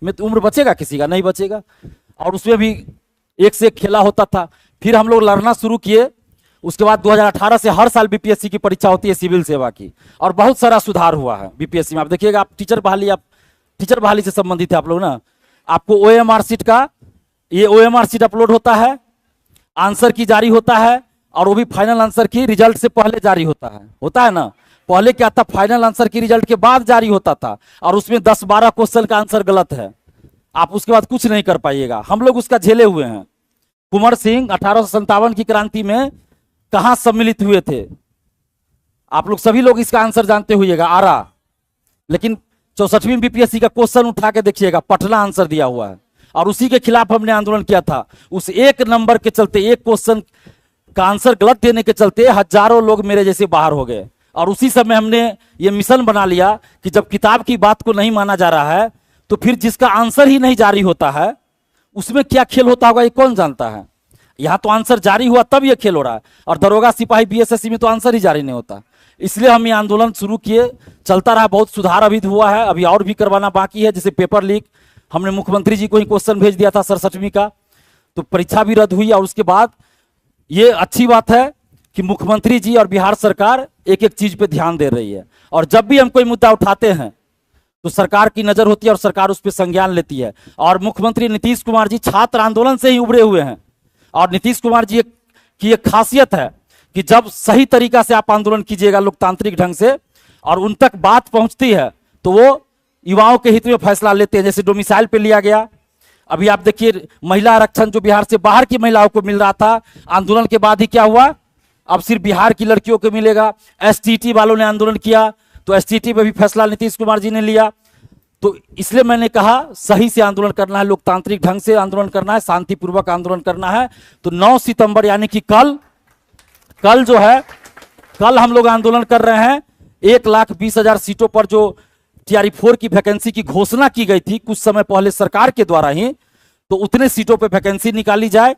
में तो उम्र बचेगा किसी का? नहीं बचेगा। और उसमें भी एक से एक खेला होता था। फिर हम लोग लड़ना शुरू किए। उसके बाद 2018 से हर साल बीपीएससी की परीक्षा होती है सिविल सेवा की, और बहुत सारा सुधार हुआ है बीपीएससी में। आप देखिएगा, आप टीचर बहाली से संबंधित है आप लोग ना, आपको ओएमआर सीट का, ये ओएमआर सीट अपलोड होता है, आंसर की जारी होता है, और वो भी फाइनल आंसर की रिजल्ट से पहले जारी होता है ना। पहले क्या था, फाइनल आंसर की रिजल्ट के बाद जारी होता था और उसमें 10-12 क्वेश्चन का आंसर गलत है, आप उसके बाद कुछ नहीं कर पाइएगा। हम लोग उसका झेले हुए हैं। कुंवर सिंह 1857 की क्रांति में कहां सम्मिलित हुए थे, आप लोग सभी लोग इसका आंसर जानते हुएगा, आरा। लेकिन 64वीं बीपीएससी का क्वेश्चन उठा के देखिएगा, पटना आंसर दिया हुआ है, और उसी के खिलाफ हमने आंदोलन किया था। उस एक नंबर के चलते, एक क्वेश्चन का आंसर गलत देने के चलते हजारों लोग मेरे जैसे बाहर हो गए। और उसी समय हमने ये मिशन बना लिया कि जब किताब की बात को नहीं माना जा रहा है तो फिर जिसका आंसर ही नहीं जारी होता है उसमें क्या खेल होता होगा ये कौन जानता है। यहां तो आंसर जारी हुआ तब ये खेल हो रहा है, और दरोगा सिपाही बीएसएससी में तो आंसर ही जारी नहीं होता। इसलिए हम ये आंदोलन शुरू किए, चलता रहा, बहुत सुधार अभी हुआ है, अभी और भी करवाना बाकी है। जैसे पेपर लीक, हमने मुख्यमंत्री जी को ही क्वेश्चन भेज दिया था 67वीं का, तो परीक्षा भी रद्द हुई। और उसके बाद ये अच्छी बात है कि मुख्यमंत्री जी और बिहार सरकार एक एक चीज पे ध्यान दे रही है, और जब भी हम कोई मुद्दा उठाते हैं तो सरकार की नजर होती है और सरकार उस पर संज्ञान लेती है। और मुख्यमंत्री नीतीश कुमार जी छात्र आंदोलन से ही उभरे हुए हैं, और नीतीश कुमार जी की एक खासियत है कि जब सही तरीका से आप आंदोलन कीजिएगा लोकतांत्रिक ढंग से और उन तक बात पहुंचती है तो वो युवाओं के हित में फैसला लेते हैं। जैसे डोमिसाइल पे लिया गया, अभी आप देखिए महिला आरक्षण जो बिहार से बाहर की महिलाओं को मिल रहा था, आंदोलन के बाद ही क्या हुआ, अब सिर्फ बिहार की लड़कियों को मिलेगा। एसटीटी वालों ने आंदोलन किया तो एसटीटी पे भी फैसला नीतीश कुमार जी ने लिया। तो इसलिए मैंने कहा सही से आंदोलन करना है, लोकतांत्रिक ढंग से आंदोलन करना है, शांतिपूर्वक आंदोलन करना है। तो 9 सितंबर यानी कि कल जो है, कल हम लोग आंदोलन कर रहे हैं। 1,20,000 सीटों पर जो TRE-4 की वैकेंसी की घोषणा की गई थी कुछ समय पहले सरकार के द्वारा ही, तो उतने सीटों पे वैकेंसी निकाली जाए,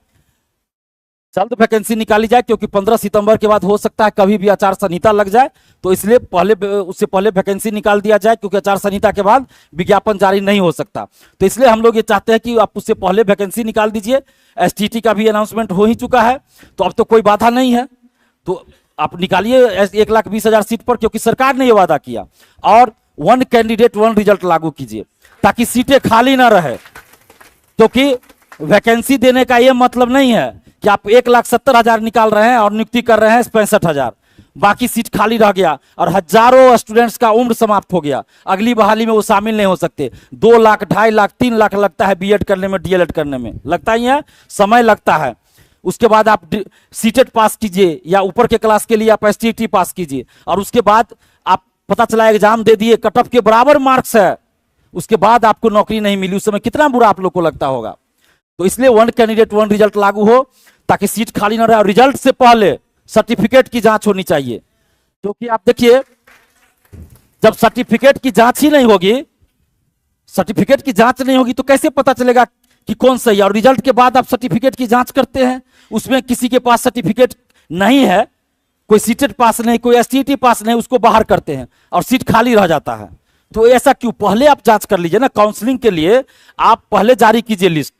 जल्द वैकेंसी निकाली जाए, क्योंकि 15 सितंबर के बाद हो सकता है कभी भी आचार संहिता लग जाए, तो इसलिए उससे पहले वैकेंसी निकाल दिया जाए, क्योंकि आचार संहिता के बाद विज्ञापन जारी नहीं हो सकता। तो इसलिए हम लोग ये चाहते हैं कि आप उससे पहले वैकेंसी निकाल दीजिए। एसटीटी का भी अनाउंसमेंट हो ही चुका है, तो अब तो कोई बाधा नहीं है, तो आप निकालिए 1,20,000 सीट पर, क्योंकि सरकार ने यह वादा किया। और 1 कैंडिडेट 1 रिजल्ट लागू कीजिए ताकि सीटें खाली ना रहे, क्योंकि वैकेंसी देने का यह मतलब नहीं है कि आप 1,70,000 निकाल रहे हैं और नियुक्ति कर रहे हैं 65,000, बाकी सीट खाली रह गया और हजारों स्टूडेंट्स का उम्र समाप्त हो गया। अगली बहाली में वो शामिल नहीं हो सकते। 2 लाख, 2.5 लाख, 3 लाख लगता है बीएड करने में, डीएलएड करने में, लगता ही है, समय लगता है। उसके बाद आप सीटेट पास कीजिए या ऊपर के क्लास के लिए आप एसटीटी पास कीजिए, और उसके बाद आप पता चला एग्जाम दे दिए, कट ऑफ के बराबर मार्क्स है, उसके बाद आपको नौकरी नहीं मिली, उस समय कितना बुरा आप लोग को लगता होगा। तो इसलिए 1 कैंडिडेट 1 रिजल्ट लागू हो ताकि सीट खाली ना रहे, और रिजल्ट से पहले सर्टिफिकेट की जांच होनी चाहिए। क्योंकि आप देखिए, जब सर्टिफिकेट की जांच ही नहीं होगी, सर्टिफिकेट की जांच नहीं होगी तो कैसे पता चलेगा कि कौन सही है, और रिजल्ट के बाद आप सर्टिफिकेट की जांच करते हैं, उसमें किसी के पास सर्टिफिकेट नहीं है, कोई सीटेट पास नहीं, कोई एसटीईटी पास नहीं, उसको बाहर करते हैं और सीट खाली रह जाता है। तो ऐसा क्यों? पहले आप जांच कर लीजिए ना, काउंसलिंग के लिए आप पहले जारी कीजिए लिस्ट,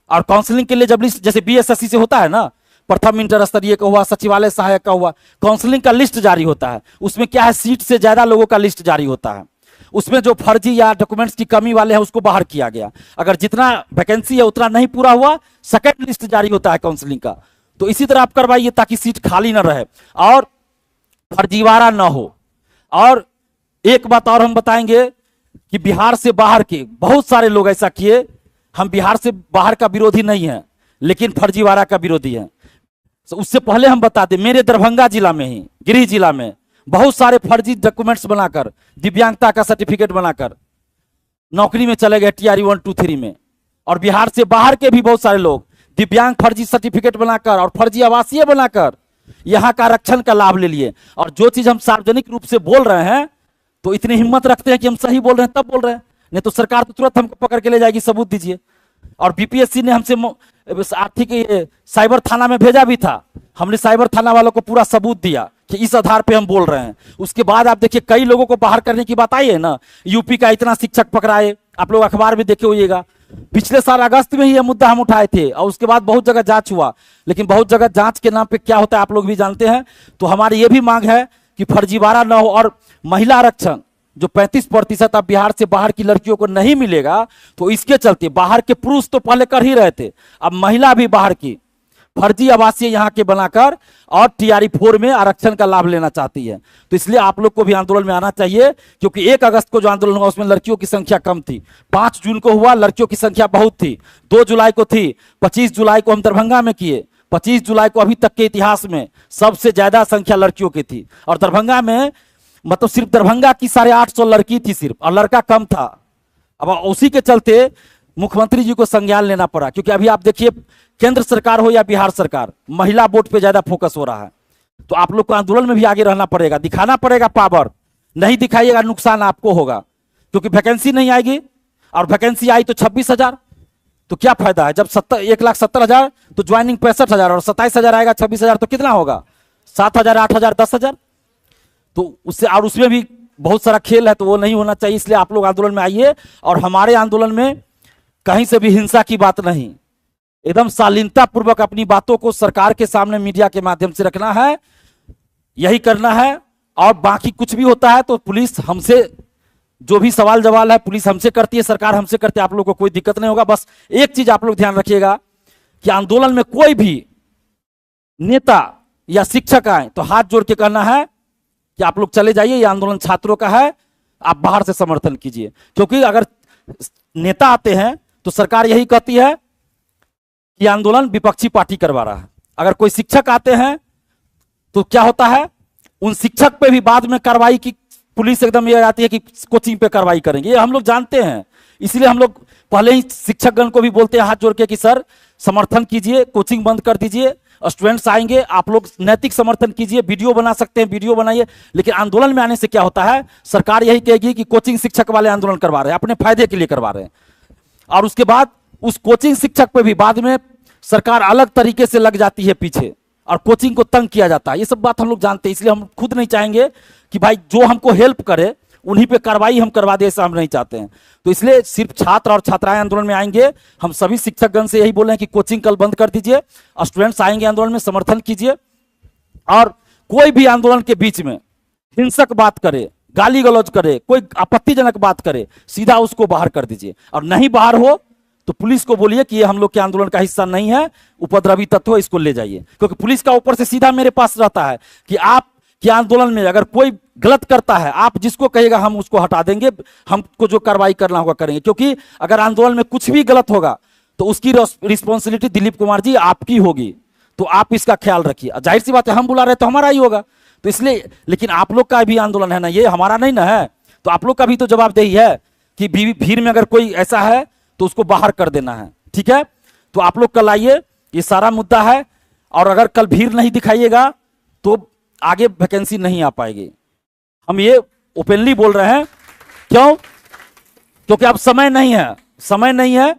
और काउंसलिंग के लिए जब लिस्ट जैसे बीएसएससी से होता है ना, प्रथम इंटर स्तरीय का हुआ, सचिवालय सहायक का हुआ, काउंसलिंग का लिस्ट जारी होता है, उसमें क्या है, सीट से ज्यादा लोगों का लिस्ट जारी होता है, उसमें जो फर्जी या डॉक्यूमेंट्स की कमी वाले हैं उसको बाहर किया गया, अगर जितना वैकेंसी है उतना नहीं पूरा हुआ, सेकंड लिस्ट जारी होता है काउंसलिंग का। तो इसी तरह आप करवाइए ताकि सीट खाली ना रहे और फर्जीवाड़ा ना हो। और एक बात और हम बताएंगे कि बिहार से बाहर के बहुत सारे लोग ऐसा किए, हम बिहार से बाहर का विरोधी नहीं है लेकिन फर्जीवाड़ा का विरोधी है। तो उससे पहले हम बता दें, मेरे दरभंगा जिला में ही, गृह जिला में बहुत सारे फर्जी डॉक्यूमेंट्स बनाकर, दिव्यांगता का सर्टिफिकेट बनाकर नौकरी में चले गए टीआरई 1, 2, 3 में। और बिहार से बाहर के भी बहुत सारे लोग दिव्यांग फर्जी सर्टिफिकेट बनाकर और फर्जी आवासीय बनाकर यहाँ का आरक्षण का लाभ ले लिए। और जो चीज हम सार्वजनिक रूप से बोल रहे हैं तो इतनी हिम्मत रखते हैं कि हम सही बोल रहे हैं तब बोल रहे हैं, नहीं तो सरकार तो तुरंत हमको पकड़ के ले जाएगी, सबूत दीजिए। और बीपीएससी ने हमसे आर्थिक साइबर थाना में भेजा भी था, हमने साइबर थाना वालों को पूरा सबूत दिया कि इस आधार पे हम बोल रहे हैं। उसके बाद आप देखिए कई लोगों को बाहर करने की बात आई है ना, यूपी का इतना शिक्षक पकड़ाए, आप लोग अखबार में देखे होइएगा, पिछले साल अगस्त में ही यह मुद्दा हम उठाए थे और उसके बाद बहुत जगह जांच हुआ, लेकिन बहुत जगह जांच के नाम पे क्या होता है आप लोग भी जानते हैं। तो हमारी ये भी मांग है कि फर्जीवाड़ा न हो, और महिला आरक्षण जो 35% अब बिहार से बाहर की लड़कियों को नहीं मिलेगा, तो इसके चलते बाहर के पुरुष तो पहले कर ही रहे थे, अब महिला भी बाहर की फर्जी आवासीय यहाँ के बनाकर और टीआरई 4 में आरक्षण का लाभ लेना चाहती है। तो इसलिए आप लोग को भी आंदोलन में आना चाहिए, क्योंकि 1 अगस्त को जो आंदोलन हुआ उसमें लड़कियों की संख्या कम थी, 5 जून को हुआ लड़कियों की संख्या बहुत थी, 2 जुलाई को थी, 25 जुलाई को हम दरभंगा में किए, 25 जुलाई को अभी तक के इतिहास में सबसे ज्यादा संख्या लड़कियों की थी। और दरभंगा में मतलब सिर्फ दरभंगा की 850 लड़की थी सिर्फ, और लड़का कम था। अब उसी के चलते मुख्यमंत्री जी को संज्ञान लेना पड़ा, क्योंकि अभी आप देखिए केंद्र सरकार हो या बिहार सरकार, महिला वोट पे ज्यादा फोकस हो रहा है। तो आप लोग को आंदोलन में भी आगे रहना पड़ेगा, दिखाना पड़ेगा पावर, नहीं दिखाइएगा नुकसान आपको होगा, क्योंकि वैकेंसी नहीं आएगी, और वैकेंसी आई तो 26,000, तो क्या फायदा है जब 1,70,000 तो ज्वाइनिंग 65,000 और 27,000 आएगा, 26,000 तो कितना होगा, 7,000, 8,000, 10,000। तो उससे और उसमें भी बहुत सारा खेल है, तो वो नहीं होना चाहिए। इसलिए आप लोग आंदोलन में आइए, और हमारे आंदोलन में कहीं से भी हिंसा की बात नहीं, एकदम शालीनता पूर्वक अपनी बातों को सरकार के सामने मीडिया के माध्यम से रखना है, यही करना है। और बाकी कुछ भी होता है तो पुलिस हमसे, जो भी सवाल जवाब है पुलिस हमसे करती है, सरकार हमसे करती है, आप लोग को कोई दिक्कत नहीं होगा। बस एक चीज आप लोग ध्यान रखिएगा कि आंदोलन में कोई भी नेता या शिक्षक आए तो हाथ जोड़ के कहना है कि आप लोग चले जाइए, ये आंदोलन छात्रों का है, आप बाहर से समर्थन कीजिए। क्योंकि अगर नेता आते हैं तो सरकार यही कहती है कि आंदोलन विपक्षी पार्टी करवा रहा है। अगर कोई शिक्षक आते हैं तो क्या होता है, उन शिक्षक पे भी बाद में कार्रवाई की पुलिस एकदम ये आती है कि कोचिंग पे कार्रवाई करेंगे, ये हम लोग जानते हैं। इसलिए हम लोग पहले ही शिक्षकगण को भी बोलते हैं हाथ जोड़ के कि सर समर्थन कीजिए, कोचिंग बंद कर दीजिए, स्टूडेंट्स आएंगे, आप लोग नैतिक समर्थन कीजिए, वीडियो बना सकते हैं वीडियो बनाइए। लेकिन आंदोलन में आने से क्या होता है, सरकार यही कहेगी कि कोचिंग शिक्षक वाले आंदोलन करवा रहे हैं, अपने फायदे के लिए करवा रहे हैं। और उसके बाद उस कोचिंग शिक्षक पे भी बाद में सरकार अलग तरीके से लग जाती है पीछे, और कोचिंग को तंग किया जाता है। ये सब बात हम लोग जानते हैं, इसलिए हम खुद नहीं चाहेंगे कि भाई जो हमको हेल्प करे उन्हीं पे कार्रवाई हम करवा दे, ऐसा हम नहीं चाहते हैं। तो इसलिए सिर्फ छात्र और छात्राएं आंदोलन में आएंगे, हम सभी शिक्षकगण से यही बोल रहे हैं कि कोचिंग कल बंद कर दीजिए, स्टूडेंट्स आएंगे आंदोलन में, समर्थन कीजिए। और कोई भी आंदोलन के बीच में हिंसक बात करे, गाली गलौज करे, कोई आपत्तिजनक बात करे, सीधा उसको बाहर कर दीजिए। और नहीं बाहर हो तो पुलिस को बोलिए कि ये हम लोग के आंदोलन का हिस्सा नहीं है, उपद्रवी तत्व, इसको ले जाइए। क्योंकि पुलिस का ऊपर से सीधा मेरे पास रहता है कि आप के आंदोलन में अगर कोई गलत करता है, आप जिसको कहिएगा हम उसको हटा देंगे, हमको जो कार्रवाई करना होगा करेंगे। क्योंकि अगर आंदोलन में कुछ भी गलत होगा तो उसकी रिस्पॉन्सिबिलिटी दिलीप कुमार जी आपकी होगी, तो आप इसका ख्याल रखिए। जाहिर सी बात है, हम बुला रहे तो हमारा ही होगा, तो इसलिए। लेकिन आप लोग का भी आंदोलन है ना, ये हमारा नहीं ना है, तो आप लोग का भी तो जवाबदेही है कि भीड़ में अगर कोई ऐसा है तो उसको बाहर कर देना है, ठीक है। तो आप लोग कल आइए, ये सारा मुद्दा है। और अगर कल भीड़ नहीं दिखाइएगा तो आगे वैकेंसी नहीं आ पाएगी, हम ये ओपनली बोल रहे हैं। क्यों? क्योंकि अब समय नहीं है, समय नहीं है।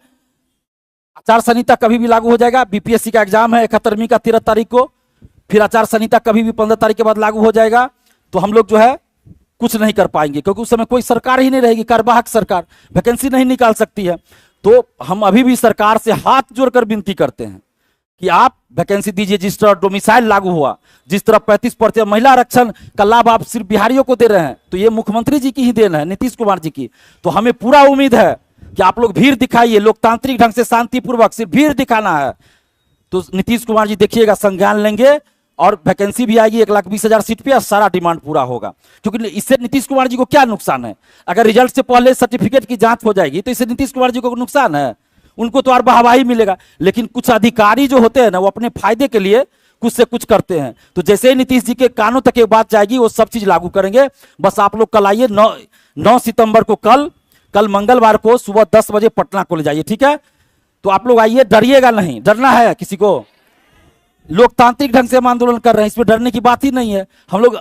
आचार संहिता कभी भी लागू हो जाएगा। बीपीएससी का एग्जाम है 71वीं का 13 तारीख को, फिर आचार संहिता कभी भी 15 तारीख के बाद लागू हो जाएगा। तो हम लोग जो है कुछ नहीं कर पाएंगे, क्योंकि उस समय कोई सरकार ही नहीं रहेगी, कार्यवाहक सरकार, वैकेंसी नहीं निकाल सकती है। तो हम अभी भी सरकार से हाथ जोड़कर विनती करते हैं कि आप वैकेंसी दीजिए। जिस तरह डोमिसाइल लागू हुआ, जिस तरह 35% महिला आरक्षण का लाभ आप सिर्फ बिहारियों को दे रहे हैं, तो ये मुख्यमंत्री जी की ही देन है, नीतीश कुमार जी की। तो हमें पूरा उम्मीद है कि आप लोग भीड़ दिखाइए, लोकतांत्रिक ढंग से शांतिपूर्वक सिर्फ भीड़ दिखाना है। तो नीतीश कुमार जी देखिएगा संज्ञान लेंगे और वैकेंसी भी आएगी 1,20,000 सीट पे, और सारा डिमांड पूरा होगा। क्योंकि इससे नीतीश कुमार जी को क्या नुकसान है? अगर रिजल्ट से पहले सर्टिफिकेट की जांच हो जाएगी तो इससे नीतीश कुमार जी को नुकसान है? उनको तो और वाहवाही मिलेगा। लेकिन कुछ अधिकारी जो होते हैं ना, वो अपने फायदे के लिए कुछ से कुछ करते हैं। तो जैसे ही नीतीश जी के कानों तक ये बात जाएगी, वो सब चीज लागू करेंगे। बस आप लोग कल आइए, 9 सितंबर को, कल मंगलवार को सुबह 10 बजे पटना को ले जाइए, ठीक है? तो आप लोग आइए, डरिएगा नहीं। डरना है किसी को? लोकतांत्रिक ढंग से हम आंदोलन कर रहे हैं, इसमें डरने की बात ही नहीं है। हम लोग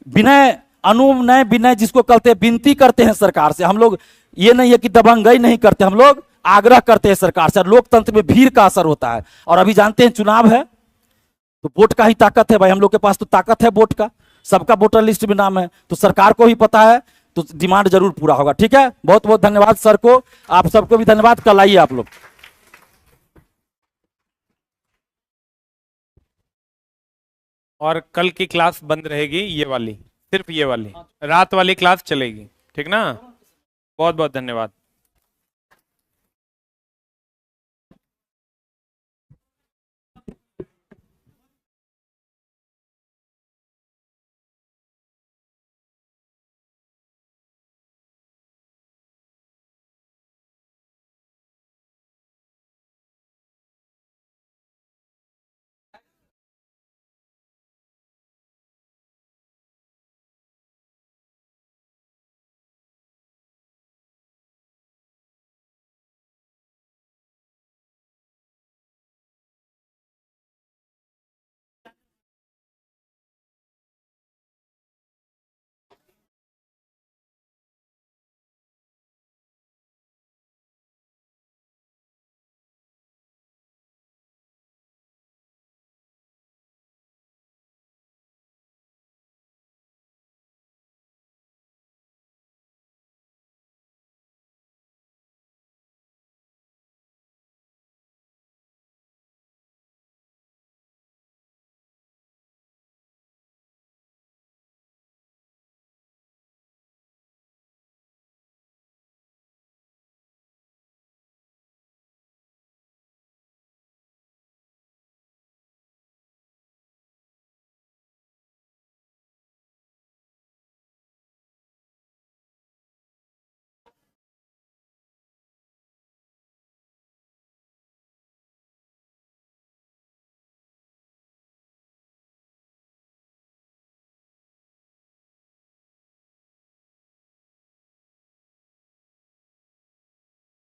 विनय, अनुनय विनय जिसको कहते हैं, विनती करते हैं सरकार से। हम लोग ये नहीं है कि दबंगई नहीं करते, हम लोग आग्रह करते हैं सरकार से। लोकतंत्र में भीड़ का असर होता है। और अभी जानते हैं चुनाव है तो वोट का ही ताकत है भाई। हम लोग के पास तो ताकत है वोट का, सबका वोटर लिस्ट में नाम है, तो सरकार को ही पता है, तो डिमांड जरूर पूरा होगा, ठीक है? बहुत बहुत धन्यवाद सर को, आप सबको भी धन्यवाद। कल आइए आप लोग। और कल की क्लास बंद रहेगी, ये वाली, सिर्फ ये वाली रात वाली क्लास चलेगी, ठीक ना? बहुत बहुत धन्यवाद।